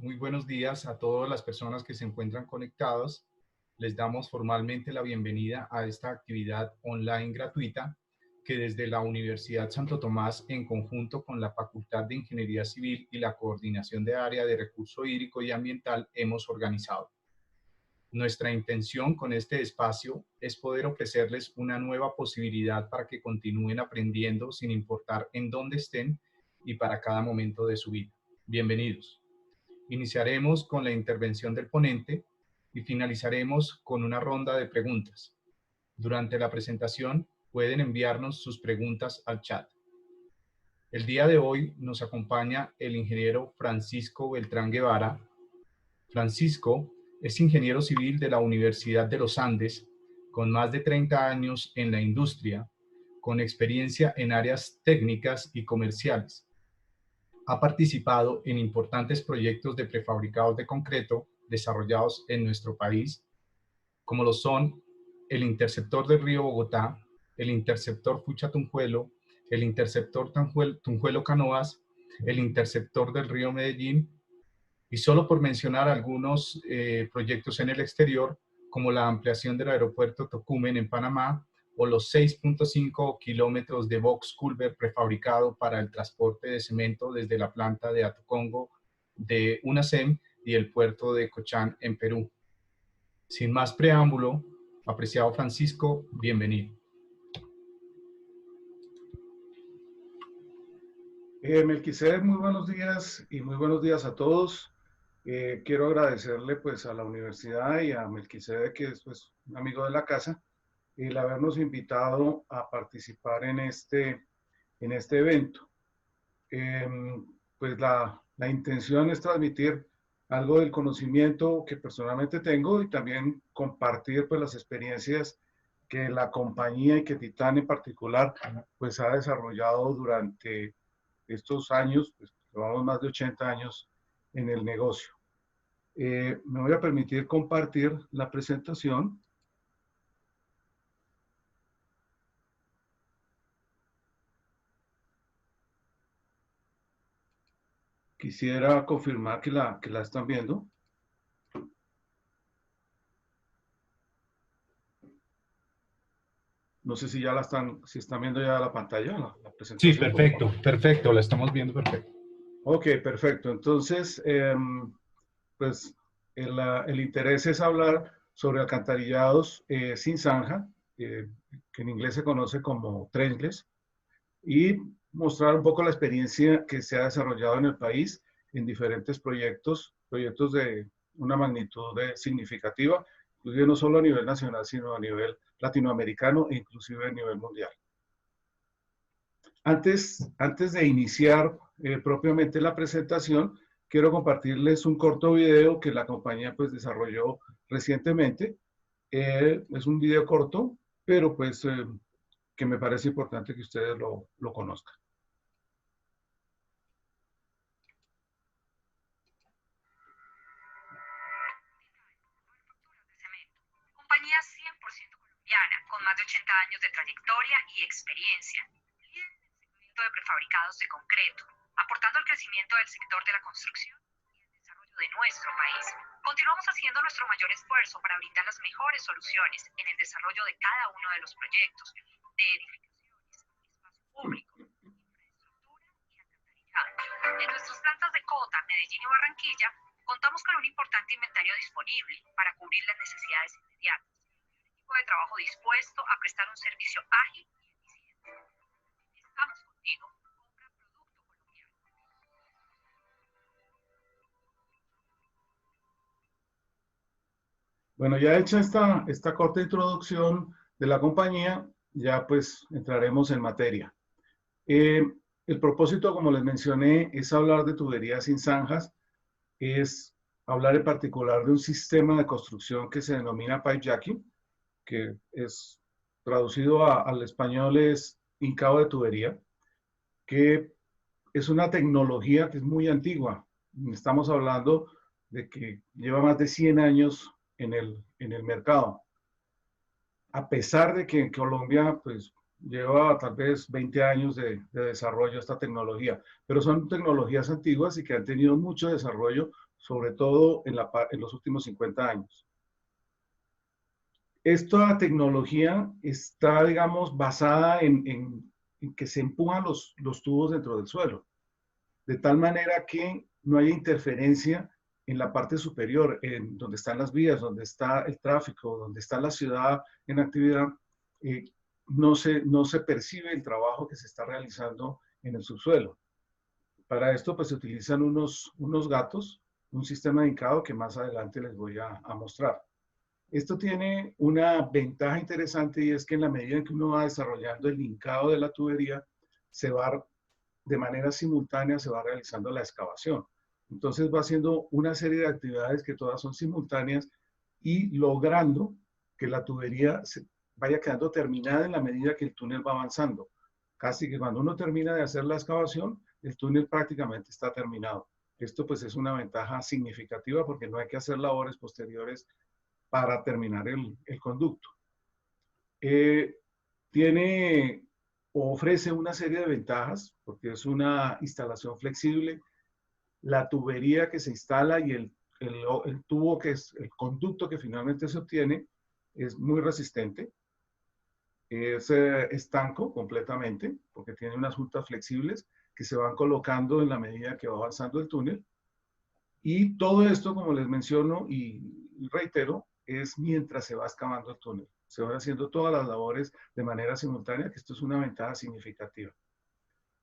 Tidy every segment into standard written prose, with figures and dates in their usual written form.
Muy buenos días a todas las personas que se encuentran conectadas. Les damos formalmente la bienvenida a esta actividad online gratuita que desde la Universidad Santo Tomás, en conjunto con la Facultad de Ingeniería Civil y la Coordinación de Área de Recurso Hídrico y Ambiental, hemos organizado. Nuestra intención con este espacio es poder ofrecerles una nueva posibilidad para que continúen aprendiendo sin importar en dónde estén y para cada momento de su vida. Bienvenidos. Iniciaremos con la intervención del ponente y finalizaremos con una ronda de preguntas. Durante la presentación pueden enviarnos sus preguntas al chat. El día de hoy nos acompaña el ingeniero Francisco Beltrán Guevara. Francisco es ingeniero civil de la Universidad de los Andes, con más de 30 años en la industria, con experiencia en áreas técnicas y comerciales. Ha participado en importantes proyectos de prefabricados de concreto desarrollados en nuestro país, como lo son el Interceptor del Río Bogotá, el Interceptor Fucha-Tunjuelo, el Interceptor Tunjuelo-Canoas, el Interceptor del Río Medellín, y solo por mencionar algunos proyectos en el exterior, como la ampliación del aeropuerto Tocumen en Panamá, o los 6.5 kilómetros de box culvert prefabricado para el transporte de cemento desde la planta de Atocongo de UNACEM y el puerto de Cochán en Perú. Sin más preámbulo, apreciado Francisco, bienvenido. Melquisedec, muy buenos días y muy buenos días a todos. Quiero agradecerle pues a la universidad y a Melquisedec, que es pues un amigo de la casa, el habernos invitado a participar en este evento. Pues la intención es transmitir algo del conocimiento que personalmente tengo y también compartir pues las experiencias que la compañía y que Titán en particular pues ha desarrollado durante estos años, pues llevamos más de 80 años en el negocio. Me voy a permitir compartir la presentación. Quisiera confirmar que la están viendo. No sé si ya si están viendo ya la pantalla, la Sí, presentación, por favor. perfecto, la estamos viendo perfecto. Ok, perfecto. Entonces, pues el interés es hablar sobre alcantarillados sin zanja, que en inglés se conoce como trenchless, y mostrar un poco la experiencia que se ha desarrollado en el país en diferentes proyectos de una magnitud significativa, inclusive no solo a nivel nacional, sino a nivel latinoamericano e inclusive a nivel mundial. Antes de iniciar propiamente la presentación, quiero compartirles un corto video que la compañía pues desarrolló recientemente. Es un video corto, pero pues que me parece importante que ustedes lo conozcan. Compañía 100% colombiana, con más de 80 años de trayectoria y experiencia, líder en el segmento de prefabricados de concreto, aportando al crecimiento del sector de la construcción y el desarrollo de nuestro país. Continuamos haciendo nuestro mayor esfuerzo para brindar las mejores soluciones en el desarrollo de cada uno de los proyectos de edificaciones, espacio público, infraestructura y alcantarillado. En nuestras plantas de Cota, Medellín y Barranquilla, contamos con un importante inventario disponible para cubrir las necesidades inmediatas. Un equipo de trabajo dispuesto a prestar un servicio ágil y eficiente. Estamos contigo. Compra producto colombiano. Bueno, ya hecha esta corta introducción de la compañía, ya pues entraremos en materia. El propósito, como les mencioné, es hablar de tuberías sin zanjas, es hablar en particular de un sistema de construcción que se denomina pipe jacking, que es traducido al español es hincado de tubería, que es una tecnología que es muy antigua. Estamos hablando de que lleva más de 100 años en el mercado. A pesar de que en Colombia pues lleva tal vez 20 años de desarrollo esta tecnología, pero son tecnologías antiguas y que han tenido mucho desarrollo, sobre todo en los últimos 50 años. Esta tecnología está, digamos, basada en que se empujan los tubos dentro del suelo, de tal manera que no haya interferencia en la parte superior, en donde están las vías, donde está el tráfico, donde está la ciudad en actividad. No se percibe el trabajo que se está realizando en el subsuelo. Para esto, pues se utilizan unos gatos, un sistema de hincado que más adelante les voy a mostrar. Esto tiene una ventaja interesante, y es que en la medida en que uno va desarrollando el hincado de la tubería, de manera simultánea se va realizando la excavación. Entonces va haciendo una serie de actividades que todas son simultáneas y logrando que la tubería vaya quedando terminada en la medida que el túnel va avanzando. Casi que cuando uno termina de hacer la excavación, el túnel prácticamente está terminado. Esto pues es una ventaja significativa porque no hay que hacer labores posteriores para terminar el conducto. Ofrece una serie de ventajas porque es una instalación flexible. La tubería que se instala y el tubo que es el conducto que finalmente se obtiene es muy resistente. Es estanco completamente porque tiene unas juntas flexibles que se van colocando en la medida que va avanzando el túnel. Y todo esto, como les menciono y reitero, es mientras se va excavando el túnel. Se van haciendo todas las labores de manera simultánea, que esto es una ventaja significativa.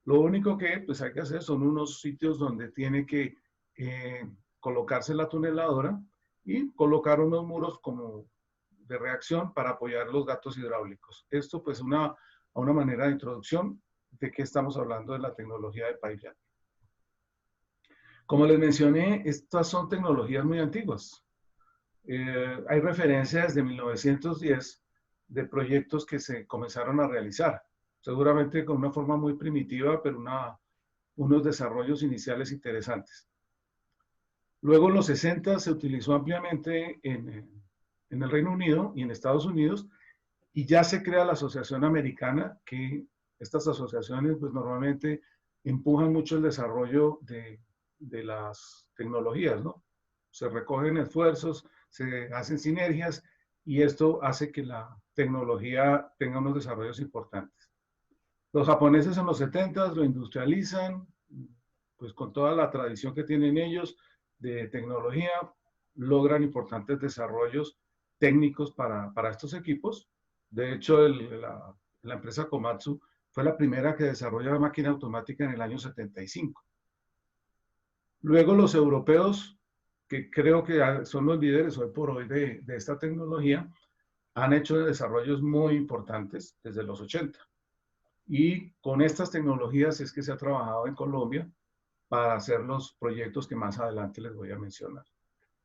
Lo único que pues, hay que hacer son unos sitios donde tiene que colocarse la tuneladora y colocar unos muros como de reacción para apoyar los gatos hidráulicos. Esto pues a una manera de introducción de qué estamos hablando de la tecnología de pipeline. Como les mencioné, estas son tecnologías muy antiguas. Hay referencias de 1910 de proyectos que se comenzaron a realizar, seguramente con una forma muy primitiva, pero unos desarrollos iniciales interesantes. Luego en los 60 se utilizó ampliamente en el Reino Unido y en Estados Unidos, y ya se crea la Asociación Americana, que estas asociaciones pues normalmente empujan mucho el desarrollo de las tecnologías, ¿no? Se recogen esfuerzos, se hacen sinergias y esto hace que la tecnología tenga unos desarrollos importantes. Los japoneses en los 70 lo industrializan, pues con toda la tradición que tienen ellos de tecnología, logran importantes desarrollos técnicos para estos equipos. De hecho, la empresa Komatsu fue la primera que desarrolló la máquina automática en el año 75. Luego los europeos, que creo que son los líderes hoy por hoy de esta tecnología, han hecho desarrollos muy importantes desde los 80. Y con estas tecnologías es que se ha trabajado en Colombia para hacer los proyectos que más adelante les voy a mencionar.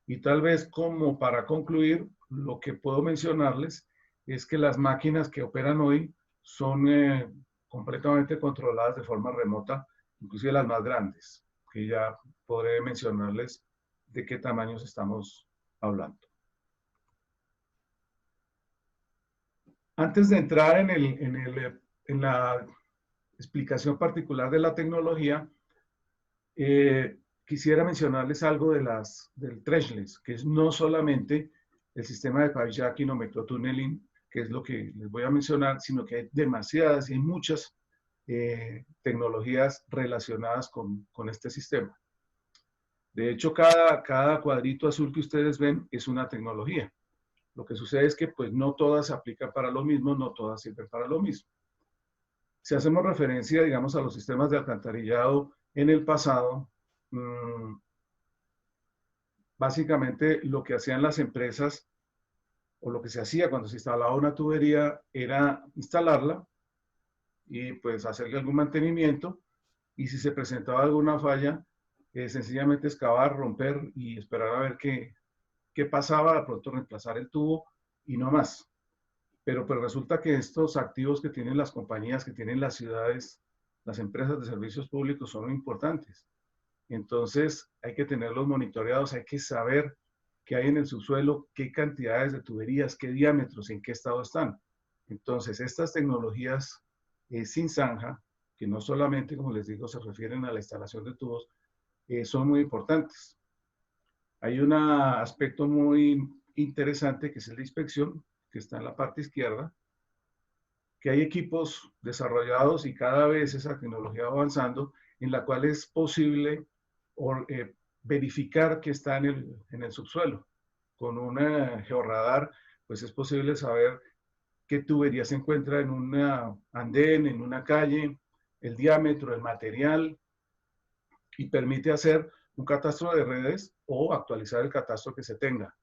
Y tal vez como para concluir, lo que puedo mencionarles es que las máquinas que operan hoy son completamente controladas de forma remota, inclusive las más grandes, que ya podré mencionarles de qué tamaños estamos hablando. Antes de entrar en la explicación particular de la tecnología, quisiera mencionarles algo del trenchless, que es no solamente el sistema de pipe jacking o microtunneling, que es lo que les voy a mencionar, sino que hay demasiadas y muchas tecnologías relacionadas con este sistema. De hecho, cada cuadrito azul que ustedes ven es una tecnología. Lo que sucede es que pues no todas se aplican para lo mismo, no todas sirven para lo mismo. Si hacemos referencia, digamos, a los sistemas de alcantarillado en el pasado, básicamente lo que hacían las empresas o lo que se hacía cuando se instalaba una tubería era instalarla y pues hacerle algún mantenimiento, y si se presentaba alguna falla, sencillamente excavar, romper y esperar a ver qué pasaba, de pronto reemplazar el tubo y no más. Pero pues resulta que estos activos que tienen las compañías, que tienen las ciudades, las empresas de servicios públicos son importantes. Entonces hay que tenerlos monitoreados, hay que saber qué hay en el subsuelo, qué cantidades de tuberías, qué diámetros, en qué estado están. Entonces estas tecnologías sin zanja, que no solamente, como les digo, se refieren a la instalación de tubos, son muy importantes. Hay un aspecto muy interesante que es el de inspección, que está en la parte izquierda, que hay equipos desarrollados y cada vez esa tecnología va avanzando, en la cual es posible verificar que está en el subsuelo. Con un georradar, pues es posible saber qué tubería se encuentra en un andén, en una calle, el diámetro, el material, y permite hacer un catastro de redes o actualizar el catastro que se tenga.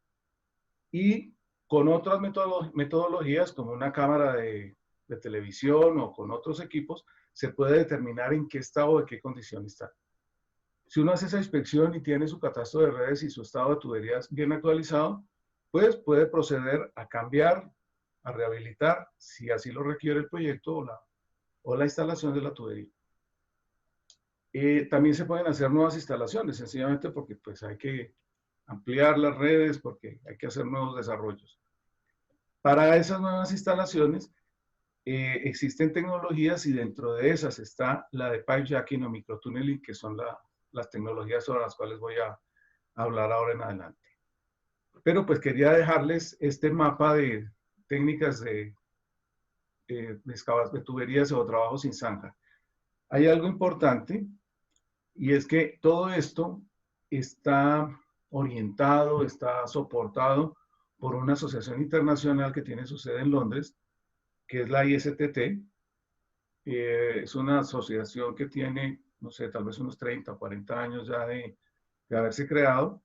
Y con otras metodologías, como una cámara de televisión o con otros equipos, se puede determinar en qué estado o en qué condición está. Si uno hace esa inspección y tiene su catastro de redes y su estado de tuberías bien actualizado, pues puede proceder a cambiar, a rehabilitar, si así lo requiere el proyecto o la instalación de la tubería. También se pueden hacer nuevas instalaciones, sencillamente porque pues hay que ampliar las redes, porque hay que hacer nuevos desarrollos. Para esas nuevas instalaciones existen tecnologías y dentro de esas está la de pipe jacking o microtunneling, que son las tecnologías sobre las cuales voy a hablar ahora en adelante. Pero pues quería dejarles este mapa de técnicas de tuberías o trabajo sin zanja. Hay algo importante y es que todo esto está orientado, está soportado por una asociación internacional que tiene su sede en Londres, que es la ISTT. Es una asociación que tiene, no sé, tal vez unos 30 o 40 años ya de haberse creado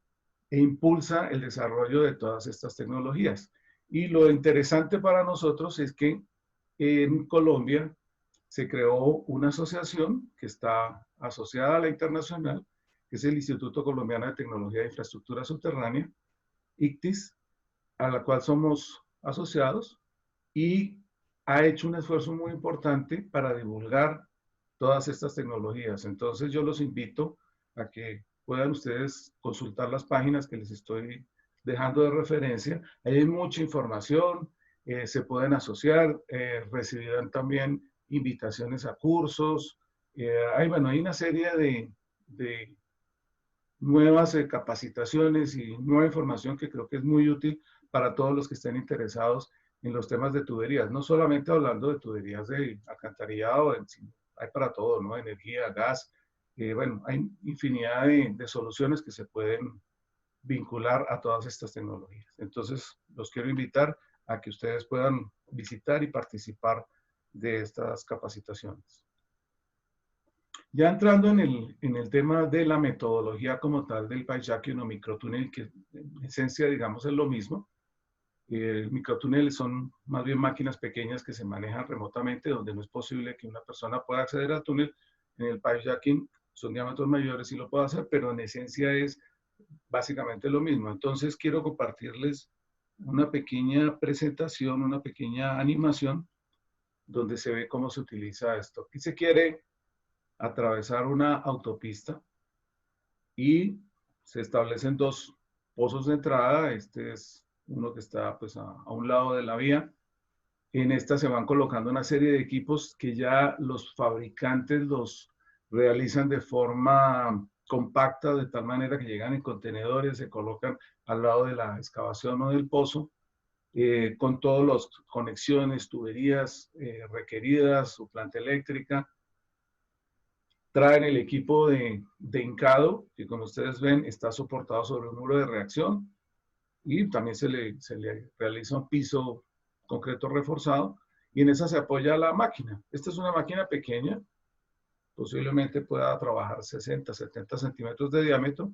e impulsa el desarrollo de todas estas tecnologías. Y lo interesante para nosotros es que en Colombia se creó una asociación que está asociada a la internacional, que es el Instituto Colombiano de Tecnología de Infraestructura Subterránea, ICTIS, a la cual somos asociados y ha hecho un esfuerzo muy importante para divulgar todas estas tecnologías. Entonces yo los invito a que puedan ustedes consultar las páginas que les estoy dejando de referencia. Ahí hay mucha información, se pueden asociar, recibirán también invitaciones a cursos. Bueno, hay una serie de nuevas capacitaciones y nueva información que creo que es muy útil para todos los que estén interesados en los temas de tuberías, no solamente hablando de tuberías de alcantarillado, hay para todo, ¿no? Energía, gas, bueno, hay infinidad de soluciones que se pueden vincular a todas estas tecnologías. Entonces, los quiero invitar a que ustedes puedan visitar y participar de estas capacitaciones. Ya entrando en el tema de la metodología como tal del pipe jacking o microtúnel, que en esencia, digamos, es lo mismo. Microtúneles son más bien máquinas pequeñas que se manejan remotamente, donde no es posible que una persona pueda acceder al túnel. En el pipe jacking son diámetros mayores y lo puede hacer, pero en esencia es básicamente lo mismo. Entonces quiero compartirles una pequeña presentación, una pequeña animación, donde se ve cómo se utiliza esto. Aquí se quiere atravesar una autopista y se establecen dos pozos de entrada. Este es uno que está pues a un lado de la vía. En esta se van colocando una serie de equipos que ya los fabricantes los realizan de forma compacta, de tal manera que llegan en contenedores, se colocan al lado de la excavación o del pozo, con todas las conexiones, tuberías requeridas, su planta eléctrica. Traen el equipo de hincado, que como ustedes ven está soportado sobre un muro de reacción, y también se le realiza un piso concreto reforzado, y en esa se apoya la máquina. Esta es una máquina pequeña, posiblemente pueda trabajar 60, 70 centímetros de diámetro,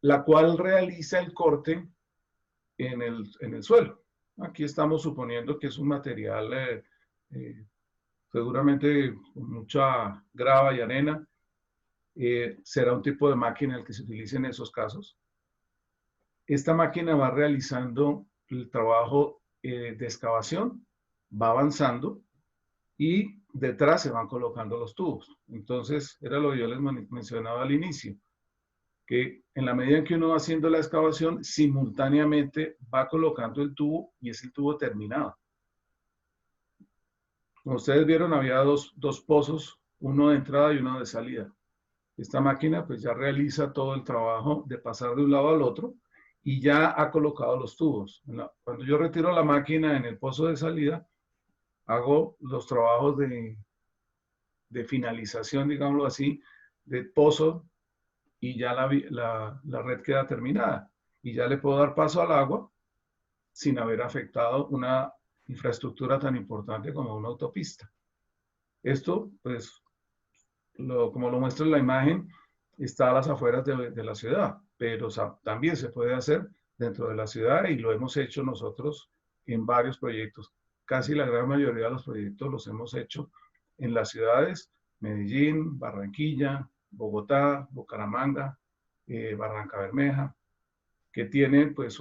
la cual realiza el corte en el suelo. Aquí estamos suponiendo que es un material seguramente con mucha grava y arena. Será un tipo de máquina el que se utilice en esos casos. Esta máquina va realizando el trabajo de excavación, va avanzando y detrás se van colocando los tubos. Entonces, era lo que yo les mencionaba al inicio, que en la medida en que uno va haciendo la excavación, simultáneamente va colocando el tubo y es el tubo terminado. Como ustedes vieron, había dos pozos, uno de entrada y uno de salida. Esta máquina pues ya realiza todo el trabajo de pasar de un lado al otro y ya ha colocado los tubos. Cuando yo retiro la máquina en el pozo de salida, hago los trabajos de finalización, digámoslo así, de pozo y ya la red queda terminada. Y ya le puedo dar paso al agua sin haber afectado una infraestructura tan importante como una autopista. Esto, pues, como lo muestra en la imagen, está a las afueras de la ciudad, pero también se puede hacer dentro de la ciudad y lo hemos hecho nosotros en varios proyectos. Casi la gran mayoría de los proyectos los hemos hecho en las ciudades: Medellín, Barranquilla, Bogotá, Bucaramanga, Barranca Bermeja, que tienen pues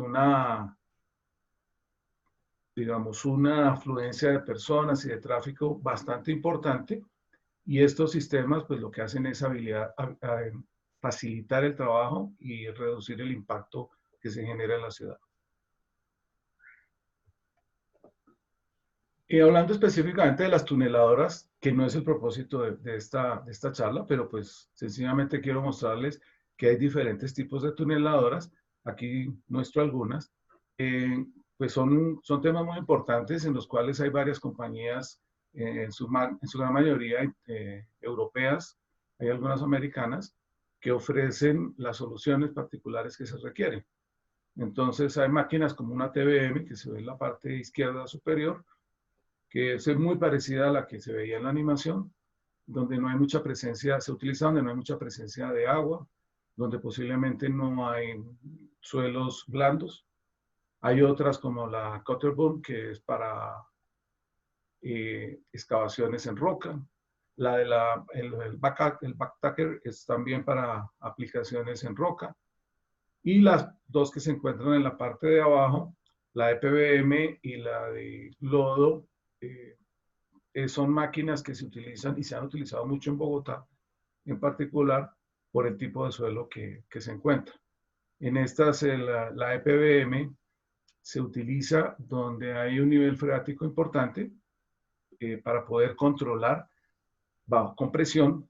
digamos, una afluencia de personas y de tráfico bastante importante, y estos sistemas pues lo que hacen es facilitar el trabajo y reducir el impacto que se genera en la ciudad. Y hablando específicamente de las tuneladoras, que no es el propósito de esta charla, pero pues sencillamente quiero mostrarles que hay diferentes tipos de tuneladoras. Aquí muestro algunas. Pues son temas muy importantes en los cuales hay varias compañías, en su gran mayoría europeas, hay algunas americanas, que ofrecen las soluciones particulares que se requieren. Entonces hay máquinas como una TBM, que se ve en la parte izquierda superior, que es muy parecida a la que se veía en la animación, donde no hay mucha presencia, se utiliza donde no hay mucha presencia de agua, donde posiblemente no hay suelos blandos. Hay otras como la Cutterboom, que es para excavaciones en roca. El Backtacker es también para aplicaciones en roca. Y las dos que se encuentran en la parte de abajo, la de PBM y la de lodo, son máquinas que se utilizan y se han utilizado mucho en Bogotá, en particular por el tipo de suelo que se encuentra. En estas, la EPBM se utiliza donde hay un nivel freático importante, para poder controlar bajo compresión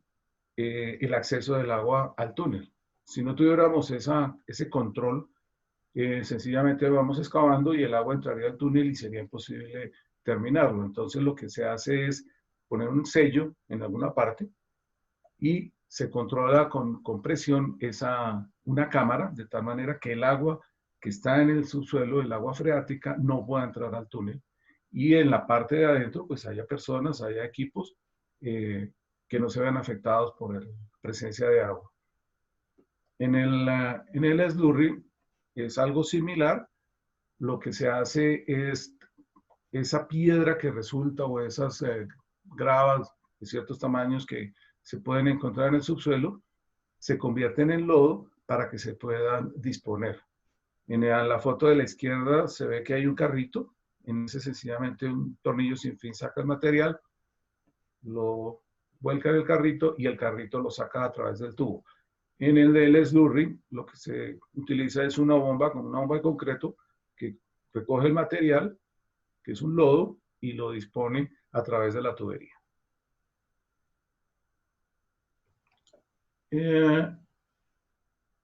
el acceso del agua al túnel. Si no tuviéramos ese control, sencillamente vamos excavando y el agua entraría al túnel y sería imposible terminarlo. Entonces lo que se hace es poner un sello en alguna parte y se controla con presión una cámara, de tal manera que el agua que está en el subsuelo, el agua freática, no pueda entrar al túnel. Y en la parte de adentro, pues haya personas, haya equipos que no se vean afectados por la presencia de agua. En el slurry es algo similar. Lo que se hace es esa piedra que resulta, o esas gravas de ciertos tamaños que se pueden encontrar en el subsuelo, se convierten en lodo para que se puedan disponer. En la foto de la izquierda se ve que hay un carrito. En ese sencillamente un tornillo sin fin saca el material, lo vuelca en el carrito y el carrito lo saca a través del tubo. En el del slurry, lo que se utiliza es una bomba, con una bomba de concreto, que recoge el material, que es un lodo, y lo dispone a través de la tubería.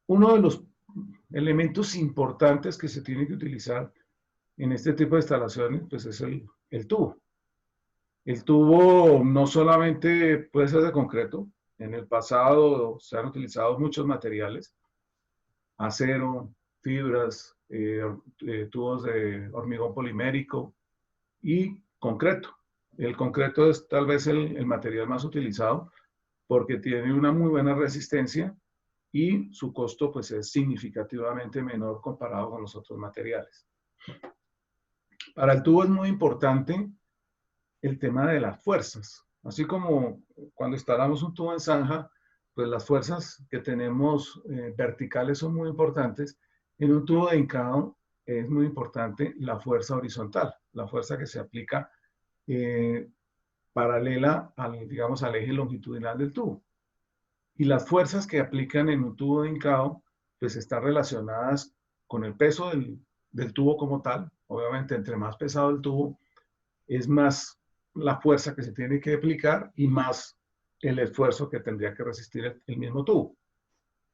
Uno de los elementos importantes que se tiene que utilizar en este tipo de instalaciones, pues es el tubo. El tubo no solamente puede ser de concreto. En el pasado se han utilizado muchos materiales: acero, fibras, tubos de hormigón polimérico y concreto. El concreto es tal vez el material más utilizado porque tiene una muy buena resistencia y su costo pues es significativamente menor comparado con los otros materiales. Para el tubo es muy importante el tema de las fuerzas. Así como cuando instalamos un tubo en zanja, pues las fuerzas que tenemos verticales son muy importantes. En un tubo de hincado es muy importante la fuerza horizontal, la fuerza que se aplica paralela digamos, al eje longitudinal del tubo. Y las fuerzas que aplican en un tubo de hincado, pues están relacionadas con el peso del tubo como tal. Obviamente, entre más pesado el tubo, es más la fuerza que se tiene que aplicar y más el esfuerzo que tendría que resistir el mismo tubo.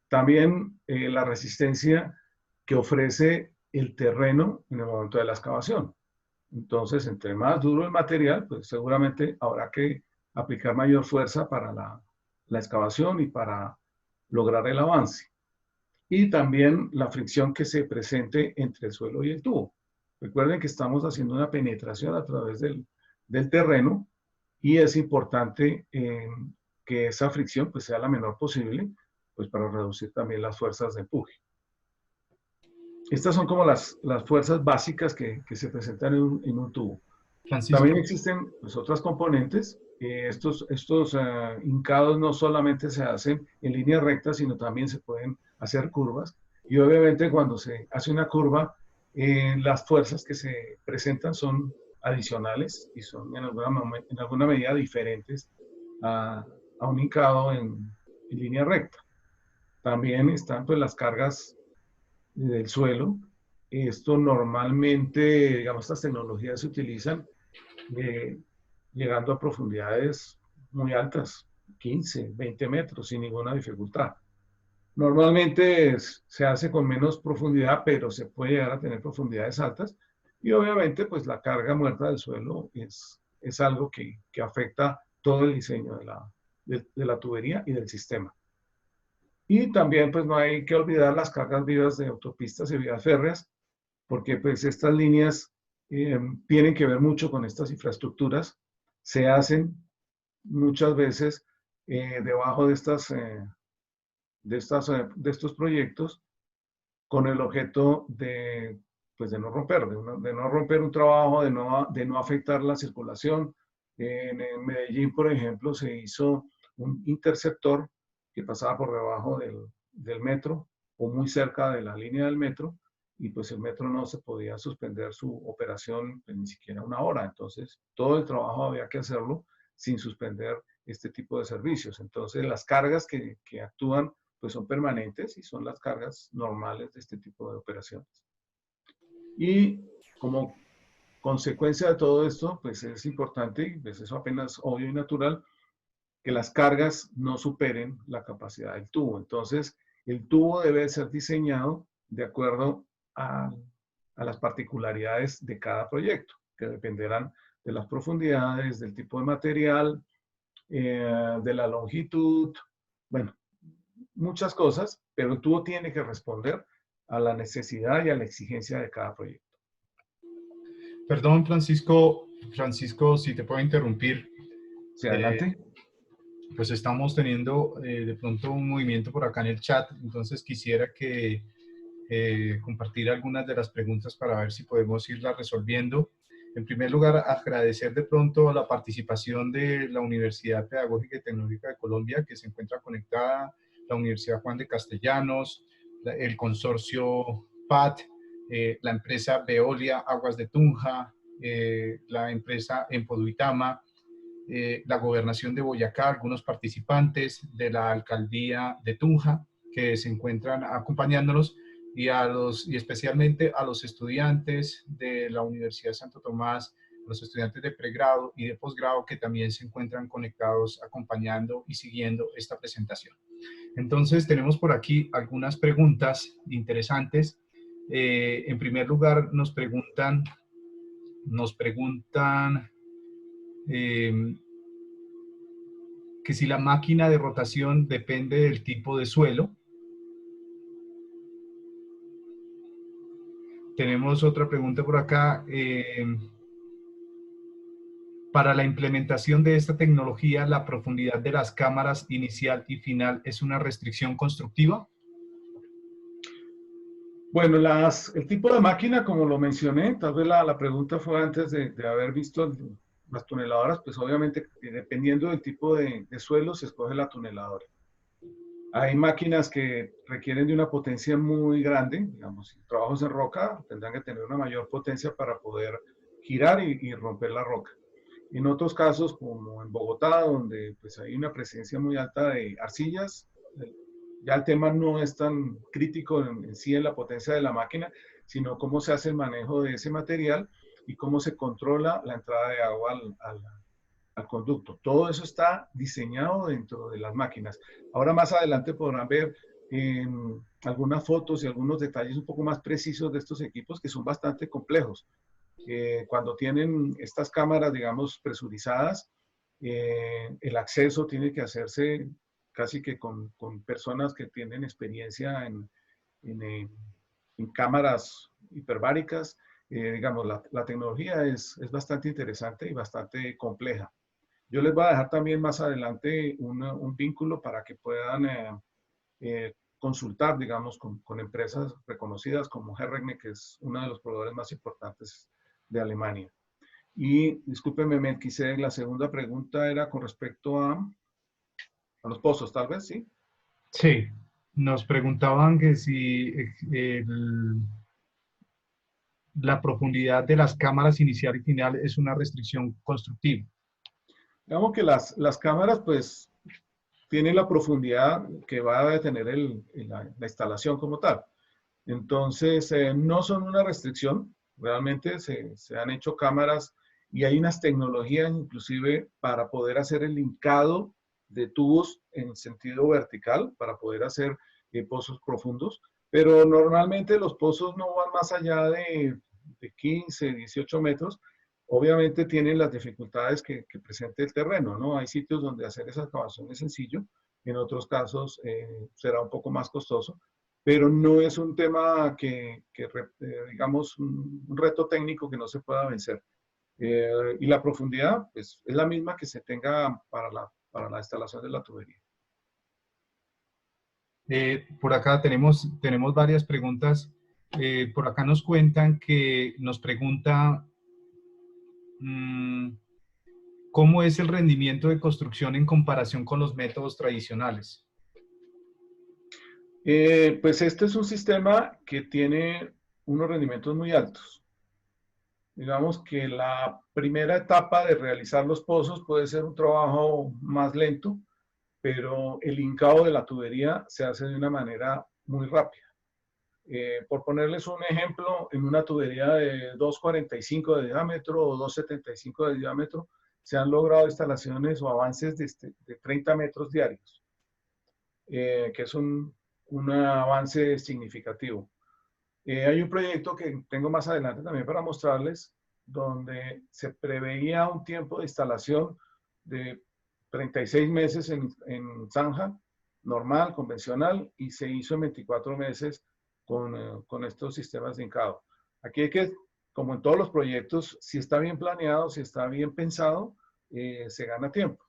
También la resistencia que ofrece el terreno en el momento de la excavación. Entonces, entre más duro el material, pues seguramente habrá que aplicar mayor fuerza para la excavación y para lograr el avance. Y también la fricción que se presente entre el suelo y el tubo. Recuerden que estamos haciendo una penetración a través del terreno y es importante que esa fricción pues, sea la menor posible, pues para reducir también las fuerzas de empuje. Estas son como las fuerzas básicas que se presentan en un tubo. Francisco, También existen pues, otras componentes. Estos hincados no solamente se hacen en línea recta, sino también se pueden hacer curvas. Y obviamente cuando se hace una curva, las fuerzas que se presentan son adicionales y son en alguna medida diferentes a un hincado en línea recta. También están pues, las cargas del suelo. Esto normalmente, digamos, estas tecnologías se utilizan llegando a profundidades muy altas, 15, 20 metros, sin ninguna dificultad. Normalmente se hace con menos profundidad, pero se puede llegar a tener profundidades altas. Y obviamente, pues la carga muerta del suelo es algo que afecta todo el diseño de la tubería y del sistema. Y también, pues no hay que olvidar las cargas vivas de autopistas y vías férreas, porque pues estas líneas tienen que ver mucho con estas infraestructuras. Se hacen muchas veces debajo de estos proyectos con el objeto pues de no romper, de no romper un trabajo, de no afectar la circulación. En Medellín, por ejemplo, se hizo un interceptor que pasaba por debajo del metro o muy cerca de la línea del metro, y pues el metro no se podía suspender su operación pues, ni siquiera una hora. Entonces, todo el trabajo había que hacerlo sin suspender este tipo de servicios. Entonces, las cargas que actúan pues son permanentes y son las cargas normales de este tipo de operaciones. Y como consecuencia de todo esto, pues es importante, y pues eso apenas obvio y natural, que las cargas no superen la capacidad del tubo. Entonces, el tubo debe ser diseñado de acuerdo a las particularidades de cada proyecto, que dependerán de las profundidades, del tipo de material, de la longitud, bueno, muchas cosas, pero el tubo tiene que responder a la necesidad y a la exigencia de cada proyecto. perdón, Francisco, si te puedo interrumpir. Sí, adelante. Pues estamos teniendo de pronto un movimiento por acá en el chat, entonces quisiera que compartir algunas de las preguntas para ver si podemos irlas resolviendo. En primer lugar, agradecer de pronto la participación de la Universidad Pedagógica y Tecnológica de Colombia, que se encuentra conectada, la Universidad Juan de Castellanos, el consorcio PAT, la empresa Veolia Aguas de Tunja, la empresa Empoduitama, la gobernación de Boyacá, algunos participantes de la alcaldía de Tunja que se encuentran acompañándonos y especialmente a los estudiantes de la Universidad Santo Tomás, los estudiantes de pregrado y de posgrado que también se encuentran conectados acompañando y siguiendo esta presentación. Entonces tenemos por aquí algunas preguntas interesantes. En primer lugar nos preguntan que si la máquina de rotación depende del tipo de suelo. Tenemos otra pregunta por acá. Para la implementación de esta tecnología, ¿la profundidad de las cámaras inicial y final es una restricción constructiva? Bueno, el tipo de máquina, como lo mencioné, tal vez la pregunta fue antes de haber visto las tuneladoras, pues obviamente dependiendo del tipo de suelo se escoge la tuneladora. Hay máquinas que requieren de una potencia muy grande, digamos, si trabajos en roca tendrán que tener una mayor potencia para poder girar y romper la roca. En otros casos, como en Bogotá, donde pues hay una presencia muy alta de arcillas, ya el tema no es tan crítico en sí en la potencia de la máquina, sino cómo se hace el manejo de ese material y cómo se controla la entrada de agua al conducto. Todo eso está diseñado dentro de las máquinas. Ahora más adelante podrán ver algunas fotos y algunos detalles un poco más precisos de estos equipos que son bastante complejos. Cuando tienen estas cámaras, digamos, presurizadas, el acceso tiene que hacerse casi que con personas que tienen experiencia en cámaras hiperbáricas. Digamos, la tecnología es bastante interesante y bastante compleja. Yo les voy a dejar también más adelante un vínculo para que puedan consultar, digamos, con empresas reconocidas como Herregne, que es uno de los proveedores más importantes de Alemania. Y discúlpeme, Melquisedec, la segunda pregunta era con respecto a los pozos, tal vez, ¿sí? Sí, nos preguntaban que si la profundidad de las cámaras inicial y final es una restricción constructiva. Digamos que las cámaras, pues, tienen la profundidad que va a tener la instalación como tal. Entonces, no son una restricción. Realmente se han hecho cámaras y hay unas tecnologías inclusive para poder hacer el linkado de tubos en sentido vertical, para poder hacer pozos profundos. Pero normalmente los pozos no van más allá de 15, 18 metros. Obviamente tienen las dificultades que presenta el terreno, ¿no? Hay sitios donde hacer esa excavación es sencillo, en otros casos será un poco más costoso, pero no es un tema digamos, un reto técnico que no se pueda vencer. Y la profundidad, pues, es la misma que se tenga para la instalación de la tubería. Por acá tenemos varias preguntas. Por acá nos cuentan que nos pregunta ¿cómo es el rendimiento de construcción en comparación con los métodos tradicionales? Pues este es un sistema que tiene unos rendimientos muy altos. Digamos que la primera etapa de realizar los pozos puede ser un trabajo más lento, pero el hincado de la tubería se hace de una manera muy rápida. Por ponerles un ejemplo, en una tubería de 2,45 de diámetro o 2,75 de diámetro, se han logrado instalaciones o avances de 30 metros diarios, que es un avance significativo. Hay un proyecto que tengo más adelante también para mostrarles, donde se preveía un tiempo de instalación de 36 meses en zanja, normal, convencional, y se hizo en 24 meses con estos sistemas de hincado. Aquí hay que, como en todos los proyectos, si está bien planeado, si está bien pensado, se gana tiempo.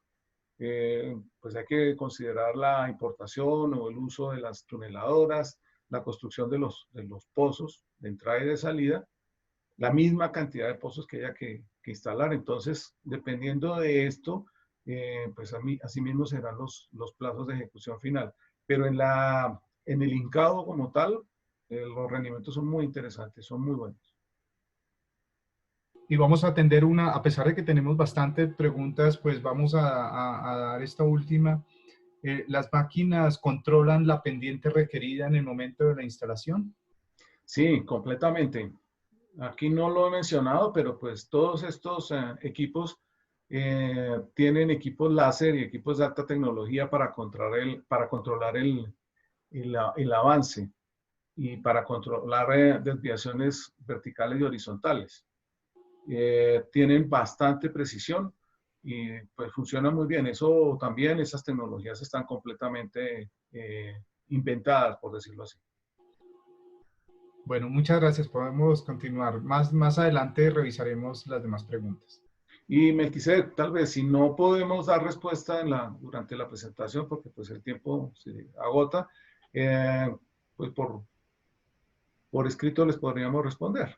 Pues hay que considerar la importación o el uso de las tuneladoras, la construcción de los pozos de entrada y de salida, la misma cantidad de pozos que haya que instalar. Entonces, dependiendo de esto, pues así mismo serán los plazos de ejecución final. Pero en el hincado como tal, los rendimientos son muy interesantes, son muy buenos. Y vamos a atender a pesar de que tenemos bastantes preguntas, pues vamos a dar esta última. ¿Las máquinas controlan la pendiente requerida en el momento de la instalación? Sí, completamente. Aquí no lo he mencionado, pero pues todos estos equipos tienen equipos láser y equipos de alta tecnología para controlar el avance y para controlar desviaciones verticales y horizontales. Tienen bastante precisión y pues funcionan muy bien. Eso también, esas tecnologías están completamente inventadas, por decirlo así. Bueno, muchas gracias. Podemos continuar. Más adelante revisaremos las demás preguntas. Y Melquisedec, tal vez si no podemos dar respuesta durante la presentación, porque pues el tiempo se agota, pues por escrito les podríamos responder.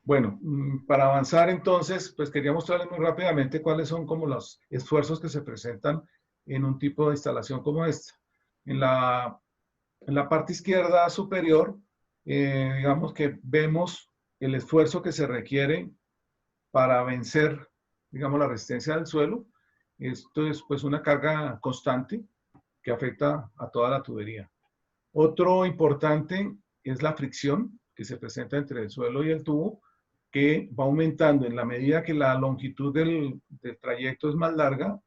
Bueno, para avanzar entonces, pues quería mostrarles muy rápidamente cuáles son como los esfuerzos que se presentan en un tipo de instalación como esta. En la parte izquierda superior, digamos que vemos el esfuerzo que se requiere para vencer, digamos, la resistencia del suelo. Esto es pues una carga constante que afecta a toda la tubería. Otro importante es la fricción que se presenta entre el suelo y el tubo, que va aumentando en la medida que la longitud del trayecto es más larga,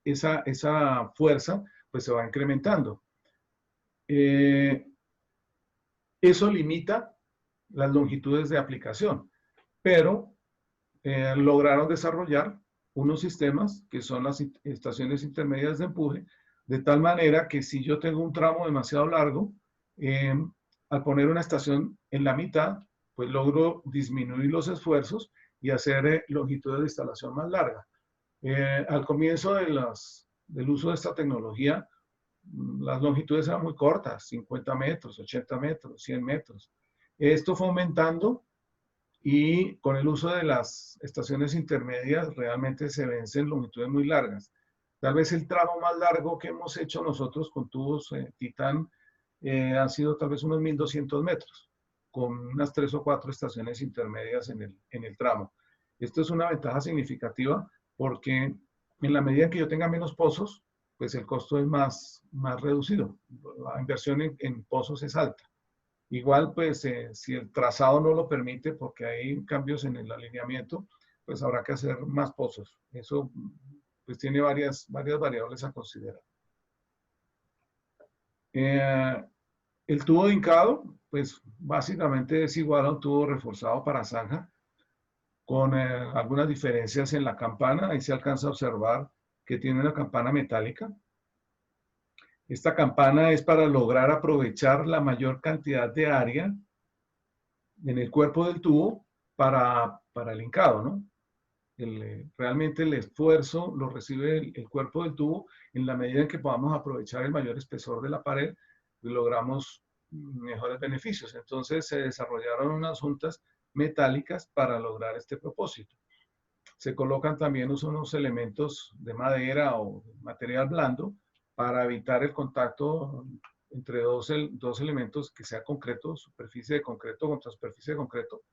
esa fuerza pues se va incrementando. Eso limita las longitudes de aplicación, pero lograron desarrollar unos sistemas que son las estaciones intermedias de empuje, de tal manera que si yo tengo un tramo demasiado largo, al poner una estación en la mitad, pues logro disminuir los esfuerzos y hacer longitudes de instalación más largas. Al comienzo del uso de esta tecnología, las longitudes eran muy cortas, 50 metros, 80 metros, 100 metros. Esto fue aumentando y con el uso de las estaciones intermedias realmente se vencen longitudes muy largas. Tal vez el tramo más largo que hemos hecho nosotros con tubos Titán han sido tal vez unos 1200 metros, con unas 3 o 4 estaciones intermedias en el tramo. Esto es una ventaja significativa porque en la medida que yo tenga menos pozos, pues el costo es más reducido. La inversión en pozos es alta. Igual, pues, si el trazado no lo permite, porque hay cambios en el alineamiento, pues habrá que hacer más pozos. Eso, pues, tiene varias variables a considerar. El tubo de hincado, pues, básicamente es igual a un tubo reforzado para zanja, con algunas diferencias en la campana. Ahí se alcanza a observar que tiene una campana metálica. Esta campana es para lograr aprovechar la mayor cantidad de área en el cuerpo del tubo para el hincado, ¿no? Realmente el esfuerzo lo recibe el cuerpo del tubo en la medida en que podamos aprovechar el mayor espesor de la pared y logramos mejores beneficios. Entonces se desarrollaron unas juntas metálicas para lograr este propósito. Se colocan también unos elementos de madera o material blando para evitar el contacto entre dos elementos que sea concreto, superficie de concreto contra superficie de concreto.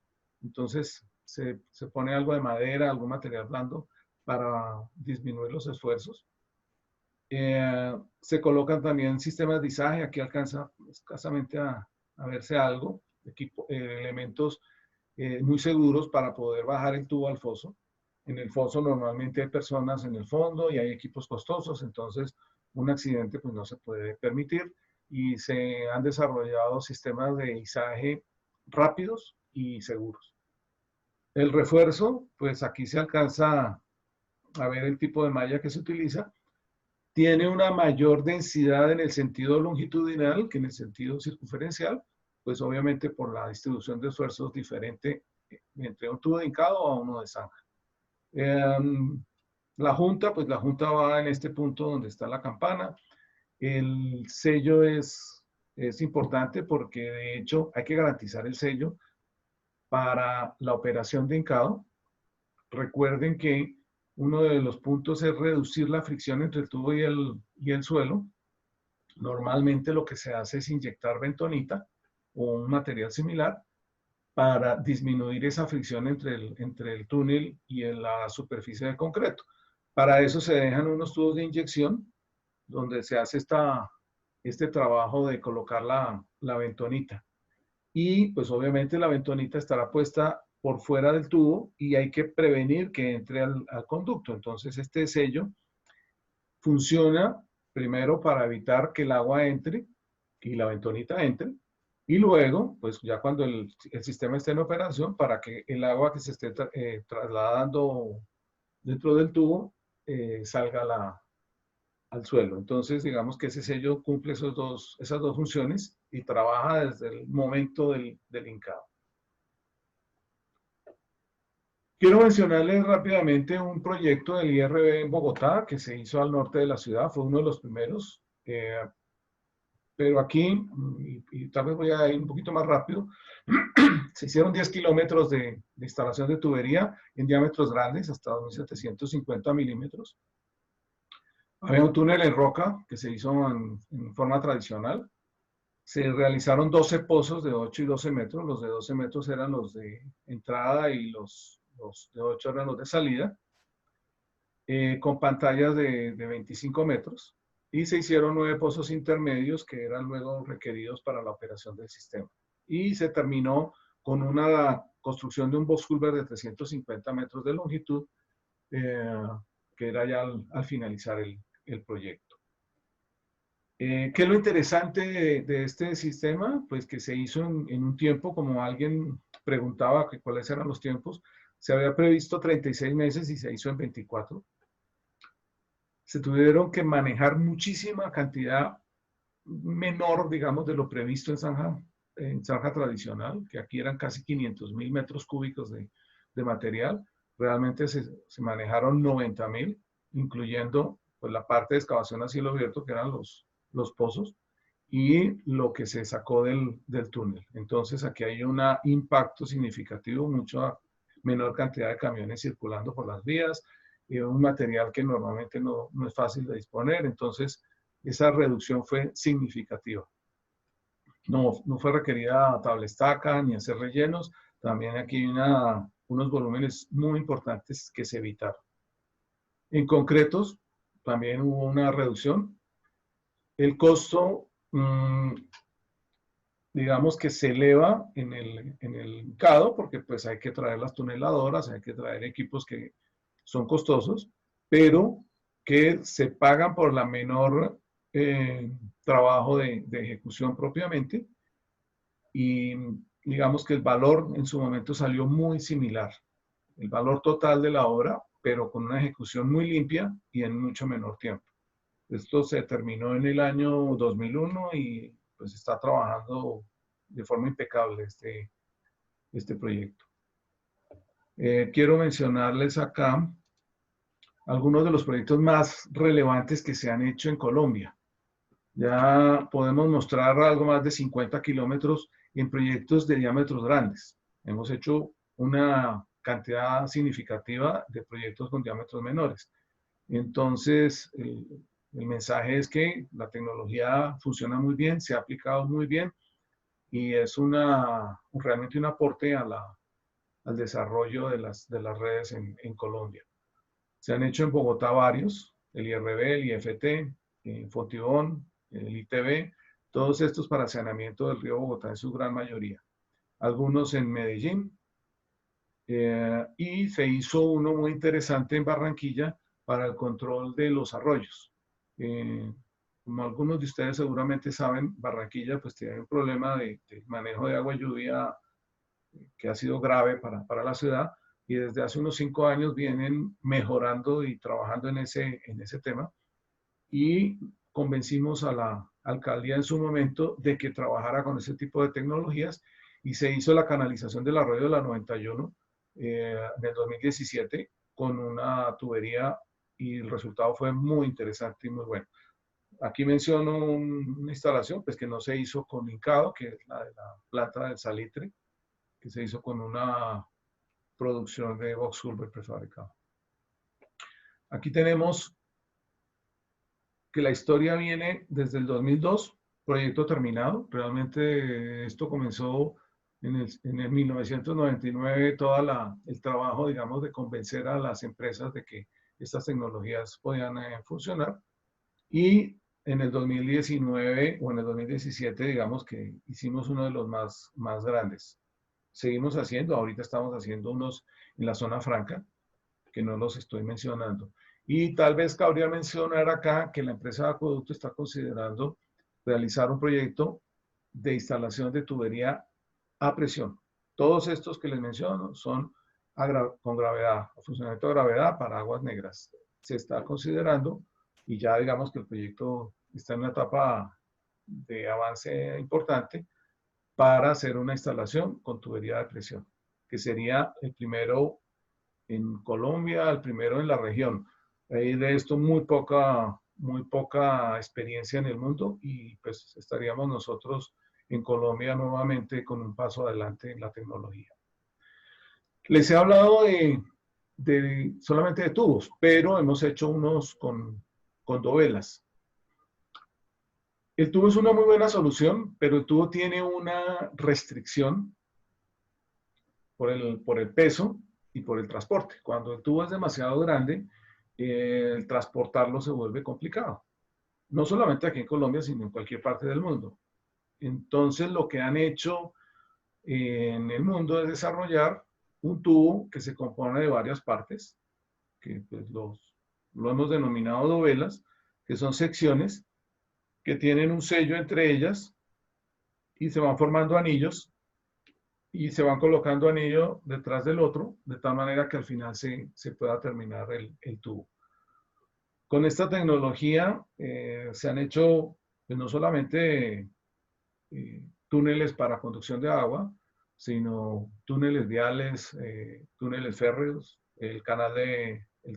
Entonces se pone algo de madera, algún material blando para disminuir los esfuerzos. Se colocan también sistemas de izaje, aquí alcanza escasamente a verse algo, elementos muy seguros para poder bajar el tubo al foso. En el foso normalmente hay personas en el fondo y hay equipos costosos, entonces un accidente pues no se puede permitir y se han desarrollado sistemas de izaje rápidos y seguros. El refuerzo, pues aquí se alcanza a ver el tipo de malla que se utiliza. Tiene una mayor densidad en el sentido longitudinal que en el sentido circunferencial, pues obviamente por la distribución de esfuerzos diferente entre un tubo de hincado a uno de zanja. La junta, pues la junta va en este punto donde está la campana. El sello es importante porque de hecho hay que garantizar el sello para la operación de hincado. Recuerden que uno de los puntos es reducir la fricción entre el tubo y el suelo. Normalmente lo que se hace es inyectar bentonita o un material similar para disminuir esa fricción entre el túnel y la superficie de concreto. Para eso se dejan unos tubos de inyección donde se hace este trabajo de colocar la bentonita. Y pues obviamente la bentonita estará puesta por fuera del tubo y hay que prevenir que entre al conducto. Entonces este sello funciona primero para evitar que el agua entre y la bentonita entre. Y luego, pues ya cuando el sistema esté en operación, para que el agua que se esté trasladando dentro del tubo salga al suelo. Entonces, digamos que ese sello cumple esas dos funciones y trabaja desde el momento del hincado. Quiero mencionarles rápidamente un proyecto del IRB en Bogotá que se hizo al norte de la ciudad, fue uno de los primeros. Pero aquí, y tal vez voy a ir un poquito más rápido, se hicieron 10 kilómetros de instalación de tubería en diámetros grandes, hasta 2.750 milímetros. Había un túnel en roca que se hizo en forma tradicional. Se realizaron 12 pozos de 8 y 12 metros. Los de 12 metros eran los de entrada y los de 8 eran los de salida, con pantallas de 25 metros. Y se hicieron 9 pozos intermedios que eran luego requeridos para la operación del sistema. Y se terminó con construcción de un box culver de 350 metros de longitud, que era ya al finalizar el proyecto. ¿Qué es lo interesante de este sistema? Pues que se hizo en un tiempo, como alguien preguntaba que cuáles eran los tiempos, se había previsto 36 meses y se hizo en 24. Se tuvieron que manejar muchísima cantidad menor, digamos, de lo previsto en zanja tradicional, que aquí eran casi 500.000 metros cúbicos de material. Realmente se manejaron 90.000, incluyendo pues, la parte de excavación a cielo abierto, que eran los pozos, y lo que se sacó del túnel. Entonces aquí hay un impacto significativo, mucha menor cantidad de camiones circulando por las vías, un material que normalmente no es fácil de disponer, entonces esa reducción fue significativa. No fue requerida tabla estaca ni hacer rellenos, también aquí hay unos volúmenes muy importantes que se evitaron. En concretos, también hubo una reducción. El costo, digamos que se eleva en el CADO, porque pues hay que traer las tuneladoras, hay que traer equipos que son costosos, pero que se pagan por la menor trabajo de ejecución propiamente, y digamos que el valor en su momento salió muy similar. El valor total de la obra, pero con una ejecución muy limpia y en mucho menor tiempo. Esto se terminó en el año 2001 y pues está trabajando de forma impecable este proyecto. Quiero mencionarles acá algunos de los proyectos más relevantes que se han hecho en Colombia. Ya podemos mostrar algo más de 50 kilómetros en proyectos de diámetros grandes. Hemos hecho una cantidad significativa de proyectos con diámetros menores. Entonces, el mensaje es que la tecnología funciona muy bien, se ha aplicado muy bien y es realmente un aporte al desarrollo de las redes en Colombia. Se han hecho en Bogotá varios, el IRB, el IFT, Fontibón, el ITB, todos estos para saneamiento del río Bogotá en su gran mayoría. Algunos en Medellín, y se hizo uno muy interesante en Barranquilla para el control de los arroyos. Como algunos de ustedes seguramente saben, Barranquilla pues tiene un problema de manejo de agua y lluvia que ha sido grave para la ciudad, y desde hace unos 5 años vienen mejorando y trabajando en ese tema, y convencimos a la alcaldía en su momento de que trabajara con ese tipo de tecnologías, y se hizo la canalización del arroyo de la 91 del 2017 con una tubería, y el resultado fue muy interesante y muy bueno. Aquí menciono una instalación pues, que no se hizo con hincado, que es la de la planta del salitre, que se hizo con una producción de box culver prefabricado. Aquí tenemos que la historia viene desde el 2002, proyecto terminado. Realmente esto comenzó en el 1999, todo el trabajo, digamos, de convencer a las empresas de que estas tecnologías podían funcionar. Y en el 2019 o en el 2017, digamos que hicimos uno de los más grandes. Seguimos haciendo, ahorita estamos haciendo unos en la zona franca, que no los estoy mencionando. Y tal vez cabría mencionar acá que la empresa de acueducto está considerando realizar un proyecto de instalación de tubería a presión. Todos estos que les menciono son con gravedad, funcionamiento de gravedad para aguas negras. Se está considerando, y ya digamos que el proyecto está en una etapa de avance importante, para hacer una instalación con tubería de presión, que sería el primero en Colombia, el primero en la región. Hay de esto muy poca experiencia en el mundo, y pues estaríamos nosotros en Colombia nuevamente con un paso adelante en la tecnología. Les he hablado solamente de tubos, pero hemos hecho unos con dovelas. El tubo es una muy buena solución, pero el tubo tiene una restricción por el peso y por el transporte. Cuando el tubo es demasiado grande, el transportarlo se vuelve complicado. No solamente aquí en Colombia, sino en cualquier parte del mundo. Entonces, lo que han hecho en el mundo es desarrollar un tubo que se compone de varias partes, que pues lo hemos denominado dovelas, que son secciones que tienen un sello entre ellas y se van formando anillos y se van colocando anillo detrás del otro, de tal manera que al final se pueda terminar el tubo. Con esta tecnología se han hecho pues, no solamente túneles para conducción de agua, sino túneles viales, túneles férreos, el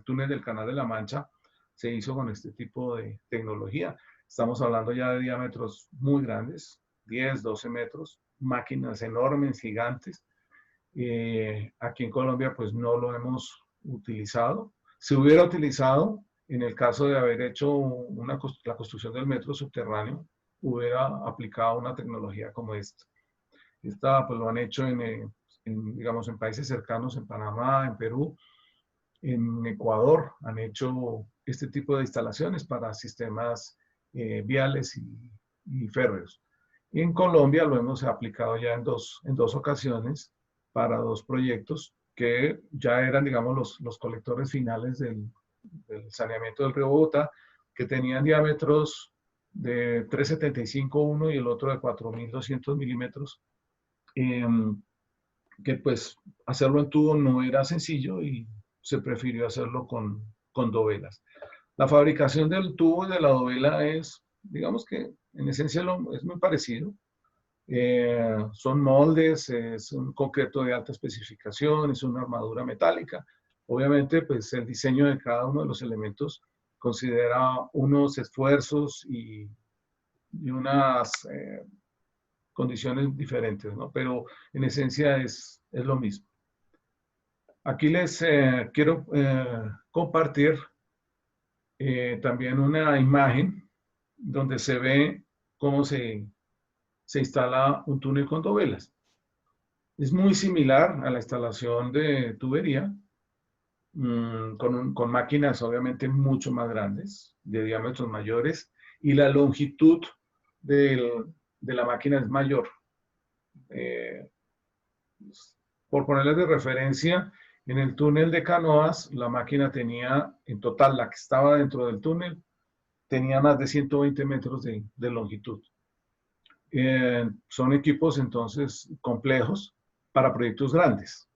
túnel del Canal de la Mancha se hizo con este tipo de tecnología. Estamos hablando ya de diámetros muy grandes, 10, 12 metros, máquinas enormes, gigantes. Aquí en Colombia pues no lo hemos utilizado. Se hubiera utilizado en el caso de haber hecho la construcción del metro subterráneo, hubiera aplicado una tecnología como esta. Esta pues lo han hecho digamos, en países cercanos, en Panamá, en Perú, en Ecuador, han hecho este tipo de instalaciones para sistemas viales y férreos. Y en Colombia lo hemos aplicado ya en dos ocasiones para dos proyectos que ya eran, digamos, los colectores finales del saneamiento del río Bogotá, que tenían diámetros de 375 uno y el otro de 4.200 milímetros, que pues hacerlo en tubo no era sencillo y se prefirió hacerlo con dovelas. La fabricación del tubo y de la dovela es, digamos que en esencia es muy parecido. Son moldes, es un concreto de alta especificación, es una armadura metálica. Obviamente, pues el diseño de cada uno de los elementos considera unos esfuerzos y unas condiciones diferentes, ¿no? Pero en esencia es lo mismo. Aquí les quiero compartir también una imagen donde se ve cómo se instala un túnel con dovelas. Es muy similar a la instalación de tubería, con máquinas obviamente mucho más grandes, de diámetros mayores, y la longitud de la máquina es mayor. Por ponerles de referencia, en el túnel de Canoas, la máquina tenía, en total, la que estaba dentro del túnel, tenía más de 120 metros de longitud. Son equipos entonces complejos para proyectos grandes.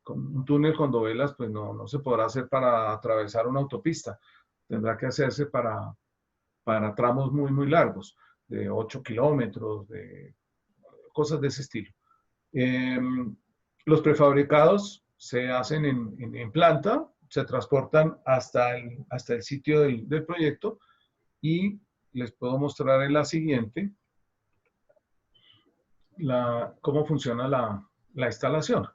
Con un túnel con dovelas pues no se podrá hacer para atravesar una autopista, tendrá que hacerse para tramos muy largos, de 8 kilómetros, de cosas de ese estilo. Los prefabricados se hacen en planta, se transportan hasta el sitio del proyecto y les puedo mostrar en la siguiente cómo funciona la instalación.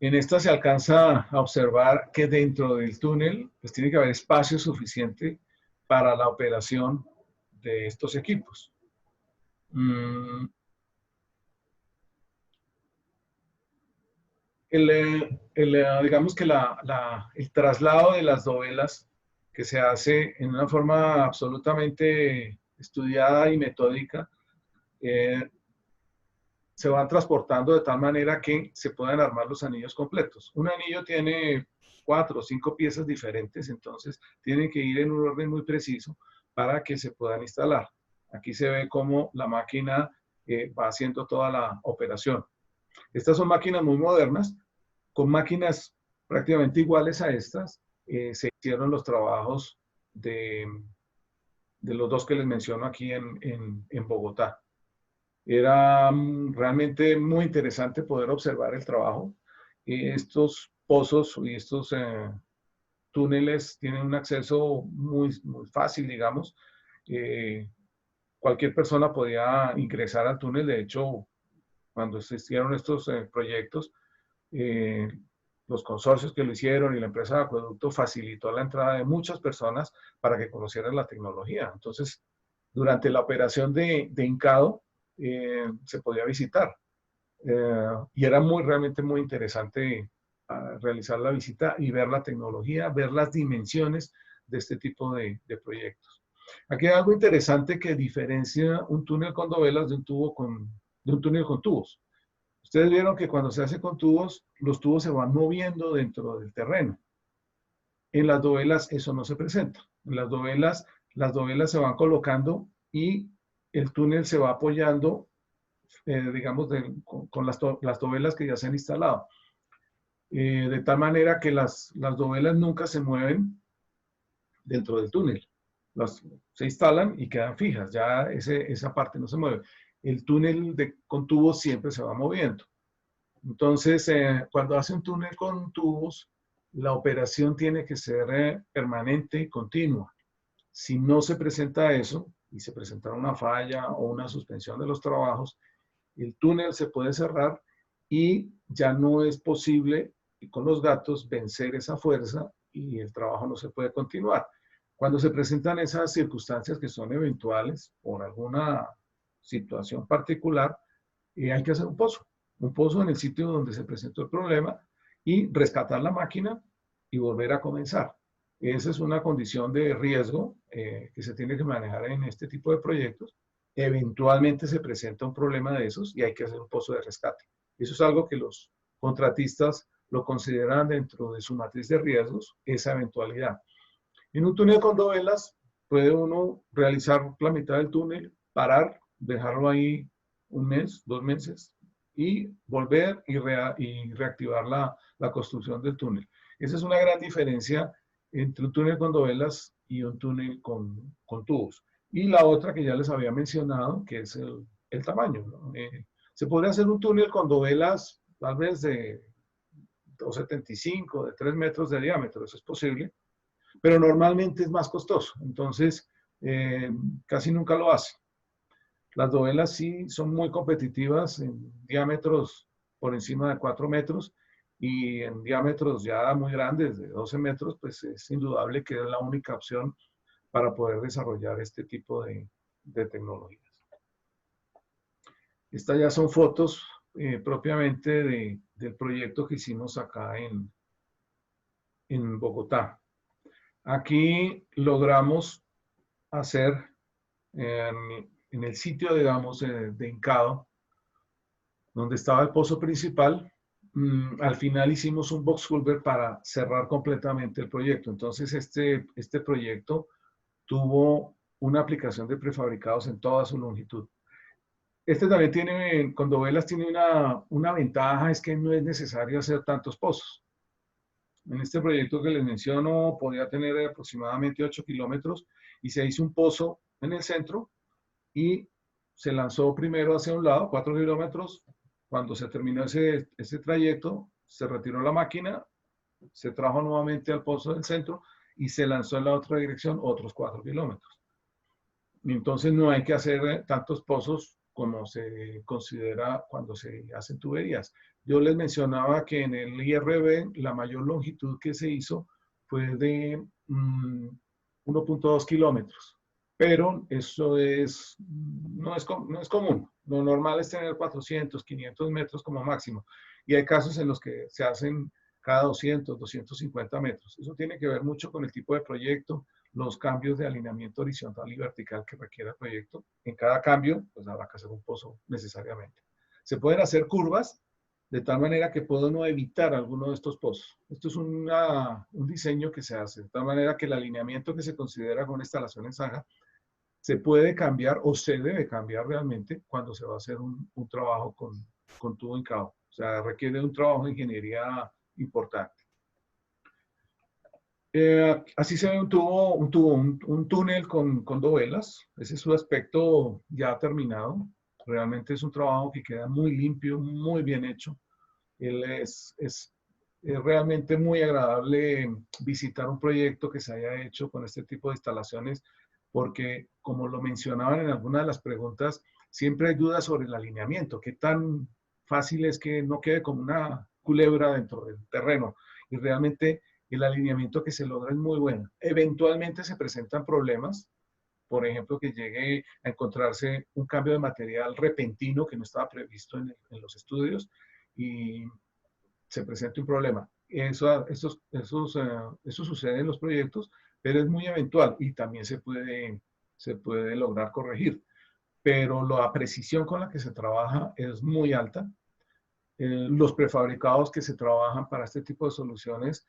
En esta se alcanza a observar que dentro del túnel pues tiene que haber espacio suficiente para la operación de estos equipos. Digamos que el traslado de las dovelas que se hace en una forma absolutamente estudiada y metódica, se van transportando de tal manera que se puedan armar los anillos completos. Un anillo tiene 4 o 5 piezas diferentes, entonces tienen que ir en un orden muy preciso para que se puedan instalar. Aquí se ve cómo la máquina va haciendo toda la operación. Estas son máquinas muy modernas, con máquinas prácticamente iguales a estas, se hicieron los trabajos de los dos que les menciono aquí en Bogotá. Era realmente muy interesante poder observar el trabajo. Estos pozos y estos túneles tienen un acceso muy fácil, digamos. Cualquier persona podía ingresar al túnel. De hecho, cuando se hicieron estos proyectos, los consorcios que lo hicieron y la empresa de acueducto facilitó la entrada de muchas personas para que conocieran la tecnología. Entonces, durante la operación de hincado, se podía visitar. Y era realmente muy interesante realizar la visita y ver la tecnología, ver las dimensiones de este tipo de proyectos. Aquí hay algo interesante que diferencia un túnel con dovelas de un túnel con tubos. Ustedes vieron que cuando se hace con tubos, los tubos se van moviendo dentro del terreno. En las dovelas eso no se presenta. En las dovelas se van colocando y el túnel se va apoyando, digamos, con las dovelas que ya se han instalado. De tal manera que las dovelas nunca se mueven dentro del túnel. Se instalan y quedan fijas, ya esa parte no se mueve. El túnel con tubos siempre se va moviendo. Entonces, cuando hace un túnel con tubos, la operación tiene que ser permanente y continua. Si no se presenta eso, y se presenta una falla o una suspensión de los trabajos, el túnel se puede cerrar y ya no es posible con los datos vencer esa fuerza y el trabajo no se puede continuar. Cuando se presentan esas circunstancias que son eventuales por alguna situación particular, hay que hacer un pozo en el sitio donde se presentó el problema y rescatar la máquina y volver a comenzar. Esa es una condición de riesgo que se tiene que manejar en este tipo de proyectos. Eventualmente se presenta un problema de esos y hay que hacer un pozo de rescate. Eso es algo que los contratistas lo consideran dentro de su matriz de riesgos, esa eventualidad. En un túnel con dovelas puede uno realizar la mitad del túnel, parar, dejarlo ahí un mes, 2 meses y volver y reactivar la construcción del túnel. Esa es una gran diferencia entre un túnel con dovelas y un túnel con tubos. Y la otra que ya les había mencionado, que es el tamaño, ¿no? Se podría hacer un túnel con dovelas tal vez de 2,75, de 3 metros de diámetro, eso es posible, pero normalmente es más costoso, entonces casi nunca lo hace. Las dovelas sí son muy competitivas en diámetros por encima de 4 metros y en diámetros ya muy grandes, de 12 metros, pues es indudable que es la única opción para poder desarrollar este tipo de tecnologías. Estas ya son fotos propiamente del proyecto que hicimos acá en Bogotá. Aquí logramos hacer en el sitio, digamos, de hincado, donde estaba el pozo principal, al final hicimos un box culvert para cerrar completamente el proyecto. Entonces, este proyecto tuvo una aplicación de prefabricados en toda su longitud. Este también tiene, con dovelas tiene una ventaja, es que no es necesario hacer tantos pozos. En este proyecto que les menciono, podía tener aproximadamente 8 kilómetros y se hizo un pozo en el centro y se lanzó primero hacia un lado, 4 kilómetros. Cuando se terminó ese trayecto, se retiró la máquina, se trajo nuevamente al pozo del centro y se lanzó en la otra dirección otros 4 kilómetros. Entonces no hay que hacer tantos pozos como se considera cuando se hacen tuberías. Yo les mencionaba que en el IRB la mayor longitud que se hizo fue de 1,2 kilómetros, pero eso no es común. Lo normal es tener 400, 500 metros como máximo. Y hay casos en los que se hacen cada 200, 250 metros. Eso tiene que ver mucho con el tipo de proyecto, los cambios de alineamiento horizontal y vertical que requiere el proyecto. En cada cambio, pues habrá que hacer un pozo necesariamente. Se pueden hacer curvas de tal manera que puedo no evitar alguno de estos pozos. Esto es un diseño que se hace de tal manera que el alineamiento que se considera con una instalación en zanja se puede cambiar o se debe cambiar realmente cuando se va a hacer un trabajo con tubo hincado. O sea, requiere un trabajo de ingeniería importante. Así se ve un túnel con dovelas. Ese es su aspecto ya terminado. Realmente es un trabajo que queda muy limpio, muy bien hecho. Es realmente muy agradable visitar un proyecto que se haya hecho con este tipo de instalaciones, porque como lo mencionaban en algunas de las preguntas, siempre hay dudas sobre el alineamiento. Qué tan fácil es que no quede como una culebra dentro del terreno. Y realmente el alineamiento que se logra es muy bueno. Eventualmente se presentan problemas, por ejemplo, que llegue a encontrarse un cambio de material repentino que no estaba previsto en los estudios y se presenta un problema. Eso sucede en los proyectos, pero es muy eventual y también se puede se puede lograr corregir. Pero la precisión con la que se trabaja es muy alta. Los prefabricados que se trabajan para este tipo de soluciones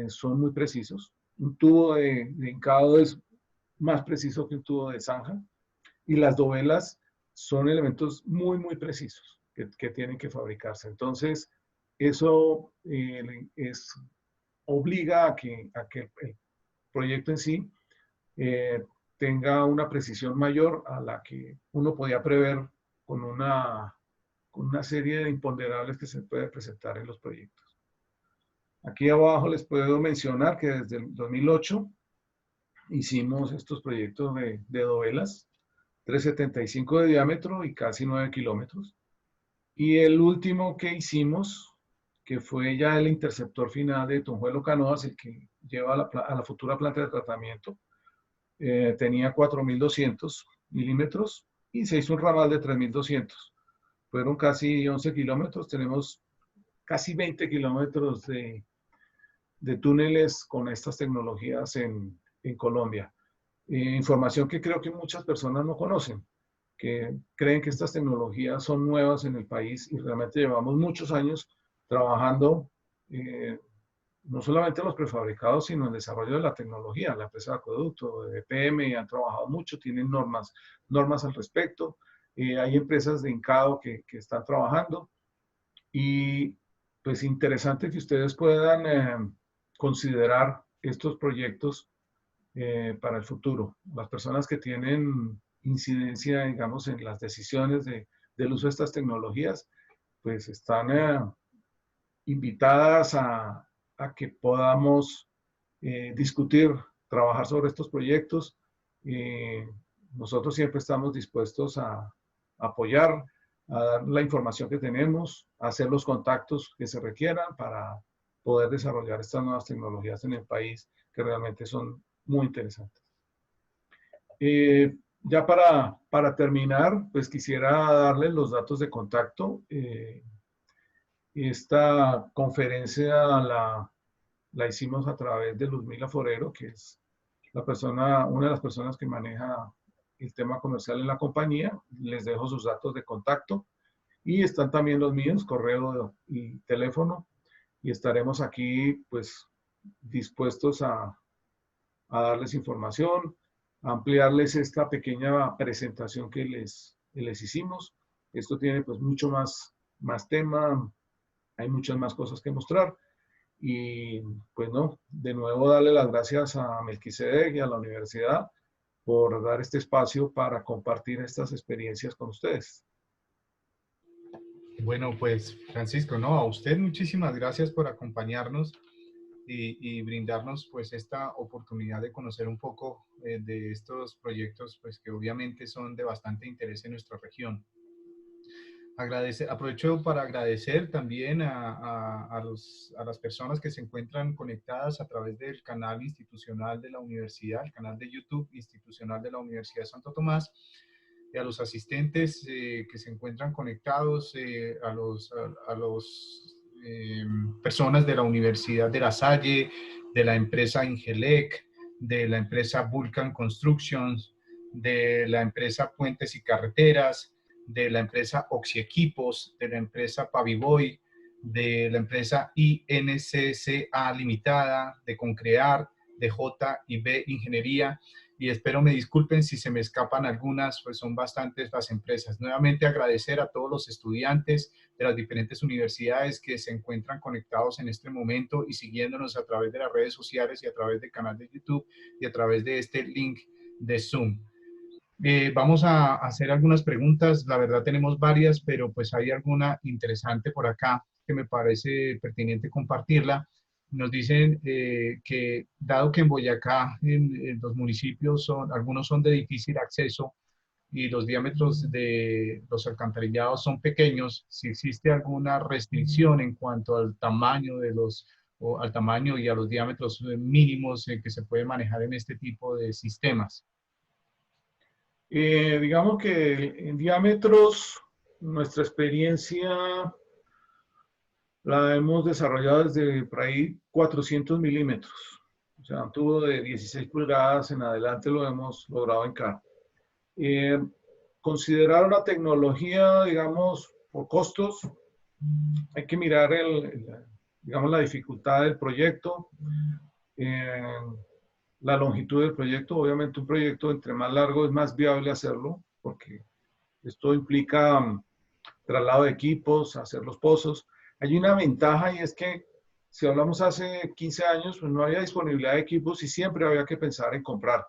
son muy precisos. Un tubo de hincado es más preciso que un tubo de zanja, y las dovelas son elementos muy, muy precisos que tienen que fabricarse. Entonces, eso obliga a que el proyecto en sí tenga una precisión mayor a la que uno podía prever con una serie de imponderables que se puede presentar en los proyectos. Aquí abajo les puedo mencionar que desde el 2008 hicimos estos proyectos de dovelas, 3,75 de diámetro y casi 9 kilómetros. Y el último que hicimos, que fue ya el interceptor final de Tunjuelo Canoas, el que lleva a la futura planta de tratamiento, tenía 4,200 milímetros y se hizo un ramal de 3,200. Fueron casi 11 kilómetros, tenemos casi 20 kilómetros de túneles con estas tecnologías en Colombia. Información que creo que muchas personas no conocen, que creen que estas tecnologías son nuevas en el país, y realmente llevamos muchos años trabajando no solamente en los prefabricados, sino en el desarrollo de la tecnología. La empresa de acueducto, de EPM, han trabajado mucho, tienen normas al respecto. Hay empresas de hincado que están trabajando, y pues interesante que ustedes puedan considerar estos proyectos para el futuro. Las personas que tienen incidencia, digamos, en las decisiones del uso de estas tecnologías, pues están invitadas a que podamos discutir, trabajar sobre estos proyectos. Nosotros siempre estamos dispuestos a apoyar, a dar la información que tenemos, a hacer los contactos que se requieran para poder desarrollar estas nuevas tecnologías en el país, que realmente son muy interesantes. Ya para terminar, pues quisiera darles los datos de contacto. Esta conferencia la hicimos a través de Luzmila Forero, que es una de las personas que maneja el tema comercial en la compañía. Les dejo sus datos de contacto y están también los míos, correo y teléfono, y estaremos aquí pues dispuestos a darles información, a ampliarles esta pequeña presentación que les hicimos. Esto tiene pues mucho más tema, hay muchas más cosas que mostrar. Y pues no, de nuevo darle las gracias a Melquisedec y a la universidad por dar este espacio para compartir estas experiencias con ustedes. Bueno, pues Francisco, no, a usted muchísimas gracias por acompañarnos y brindarnos pues esta oportunidad de conocer un poco de estos proyectos pues que obviamente son de bastante interés en nuestra región. Aprovecho para agradecer también a las personas que se encuentran conectadas a través del canal institucional de la universidad, el canal de YouTube institucional de la Universidad de Santo Tomás, y a los asistentes que se encuentran conectados, a los personas de la Universidad de La Salle, de la empresa Ingelec, de la empresa Vulcan Constructions, de la empresa Puentes y Carreteras, de la empresa Oxiequipos, de la empresa Paviboy, de la empresa INCCA Limitada, de Concrear, de J&B Ingeniería, y espero me disculpen si se me escapan algunas, pues son bastantes las empresas. Nuevamente agradecer a todos los estudiantes de las diferentes universidades que se encuentran conectados en este momento y siguiéndonos a través de las redes sociales y a través del canal de YouTube y a través de este link de Zoom. Vamos a hacer algunas preguntas, la verdad tenemos varias, pero pues hay alguna interesante por acá que me parece pertinente compartirla. Nos dicen que dado que en Boyacá en los municipios algunos son de difícil acceso y los diámetros de los alcantarillados son pequeños, si existe alguna restricción en cuanto al tamaño al tamaño y a los diámetros mínimos que se puede manejar en este tipo de sistemas. Digamos que en diámetros, nuestra experiencia la hemos desarrollado desde por ahí 400 milímetros. O sea, un tubo de 16 pulgadas en adelante lo hemos logrado encar. Considerar una tecnología, digamos, por costos, hay que mirar digamos, la dificultad del proyecto, eh, la longitud del proyecto. Obviamente un proyecto entre más largo es más viable hacerlo, porque esto implica traslado de equipos, hacer los pozos. Hay una ventaja y es que si hablamos hace 15 años, pues no había disponibilidad de equipos y siempre había que pensar en comprar.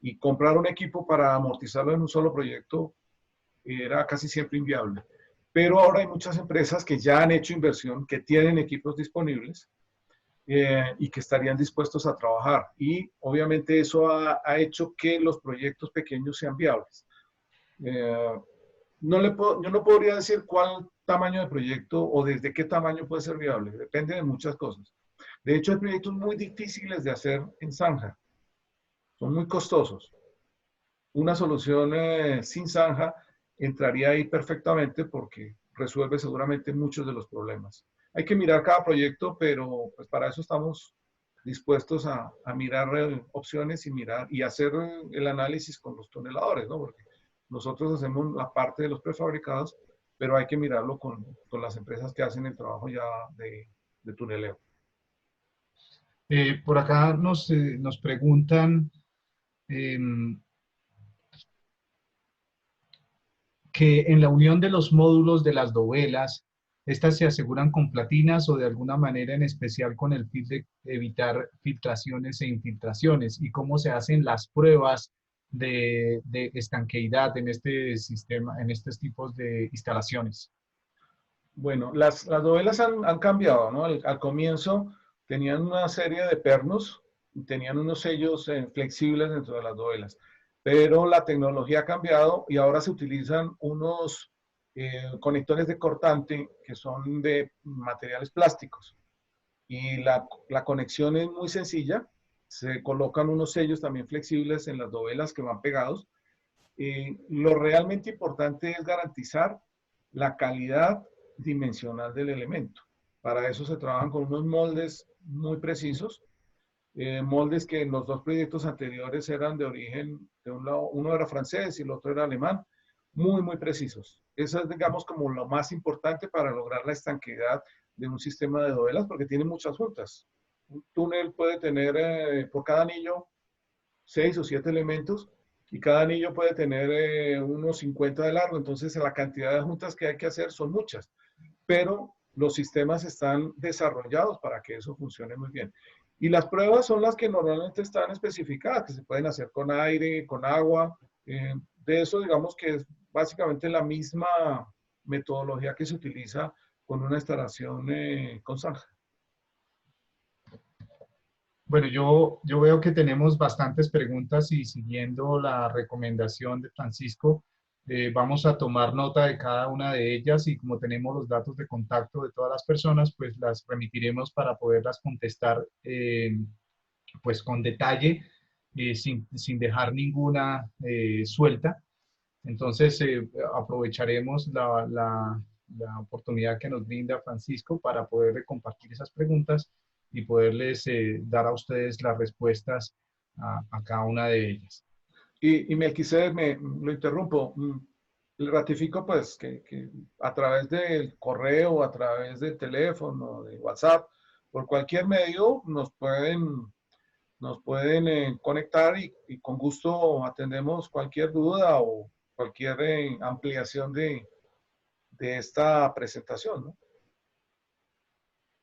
Y comprar un equipo para amortizarlo en un solo proyecto era casi siempre inviable. Pero ahora hay muchas empresas que ya han hecho inversión, que tienen equipos disponibles y que estarían dispuestos a trabajar. Y obviamente eso ha hecho que los proyectos pequeños sean viables. Yo no podría decir cuál tamaño de proyecto o desde qué tamaño puede ser viable. Depende de muchas cosas. De hecho, hay proyectos muy difíciles de hacer en zanja. Son muy costosos. Una solución sin zanja entraría ahí perfectamente porque resuelve seguramente muchos de los problemas. Hay que mirar cada proyecto, pero pues para eso estamos dispuestos a mirar opciones y mirar y hacer el análisis con los tuneladores, ¿no? Porque nosotros hacemos la parte de los prefabricados, pero hay que mirarlo con las empresas que hacen el trabajo ya de tuneleo. Por acá nos preguntan que en la unión de los módulos de las dovelas, estas se aseguran con platinas o de alguna manera en especial con el fin de evitar filtraciones e infiltraciones, y cómo se hacen las pruebas de estanqueidad en este sistema, en estos tipos de instalaciones. Bueno, las novelas han cambiado, ¿no? Al comienzo tenían una serie de pernos, tenían unos sellos flexibles dentro de las novelas, pero la tecnología ha cambiado y ahora se utilizan unos conectores de cortante que son de materiales plásticos y la conexión es muy sencilla. Se colocan unos sellos también flexibles en las novelas que van pegados. Lo realmente importante es garantizar la calidad dimensional del elemento. Para eso se trabajan con unos moldes muy precisos, moldes que en los dos proyectos anteriores eran de origen, de un lado, uno era francés y el otro era alemán, muy precisos. Eso es, digamos, como lo más importante para lograr la estanqueidad de un sistema de dovelas, porque tiene muchas juntas. Un túnel puede tener por cada anillo 6 o 7 elementos y cada anillo puede tener unos 50 de largo, entonces la cantidad de juntas que hay que hacer son muchas, pero los sistemas están desarrollados para que eso funcione muy bien. Y las pruebas son las que normalmente están especificadas, que se pueden hacer con aire, con agua. De eso digamos que es básicamente la misma metodología que se utiliza con una instalación con zanja. Bueno, yo veo que tenemos bastantes preguntas y siguiendo la recomendación de Francisco, vamos a tomar nota de cada una de ellas y como tenemos los datos de contacto de todas las personas, pues las remitiremos para poderlas contestar pues con detalle, sin dejar ninguna suelta. Entonces, aprovecharemos la oportunidad que nos brinda Francisco para poder compartir esas preguntas y poderles dar a ustedes las respuestas a cada una de ellas. Y Melquisedec, lo interrumpo, le ratifico pues que a través del correo, a través del teléfono, de WhatsApp, por cualquier medio nos pueden conectar y con gusto atendemos cualquier duda o cualquier ampliación de esta presentación, ¿no?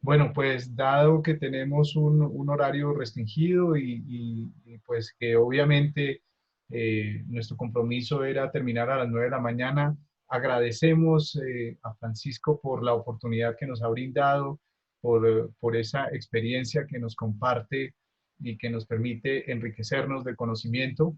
Bueno, pues dado que tenemos un horario restringido y pues que obviamente nuestro compromiso era terminar a las 9 de la mañana, agradecemos a Francisco por la oportunidad que nos ha brindado, por esa experiencia que nos comparte y que nos permite enriquecernos de conocimiento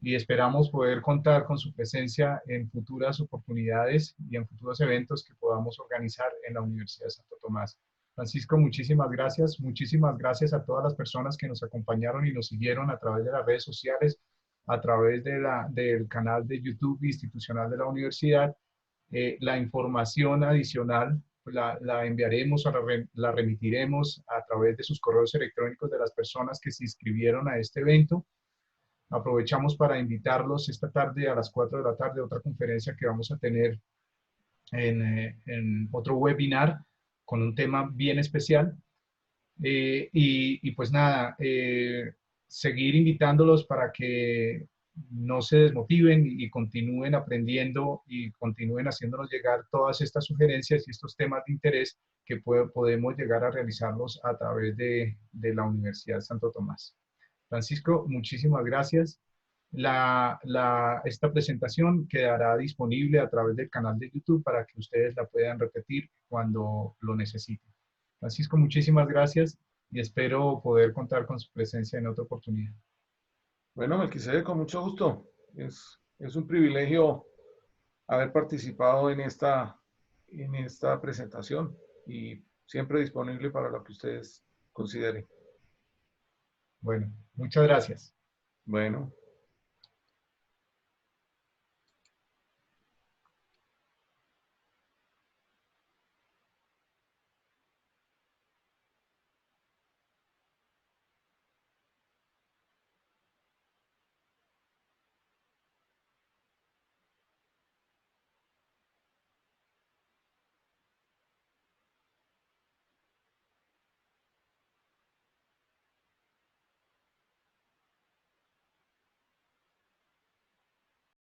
y esperamos poder contar con su presencia en futuras oportunidades y en futuros eventos que podamos organizar en la Universidad de Santo Tomás. Francisco, muchísimas gracias a todas las personas que nos acompañaron y nos siguieron a través de las redes sociales, a través del canal de YouTube institucional de la universidad. La información adicional pues la enviaremos o la remitiremos a través de sus correos electrónicos de las personas que se inscribieron a este evento. Aprovechamos para invitarlos esta tarde a las 4 de la tarde a otra conferencia que vamos a tener en otro webinar con un tema bien especial. Y pues nada, seguir invitándolos para que no se desmotiven y continúen aprendiendo y continúen haciéndonos llegar todas estas sugerencias y estos temas de interés que podemos llegar a realizarlos a través de la Universidad Santo Tomás. Francisco, muchísimas gracias. Esta presentación quedará disponible a través del canal de YouTube para que ustedes la puedan repetir cuando lo necesiten. Francisco, muchísimas gracias y espero poder contar con su presencia en otra oportunidad. Bueno, Melquisedec, con mucho gusto. Es un privilegio haber participado en esta presentación y siempre disponible para lo que ustedes consideren. Bueno, muchas gracias. Bueno.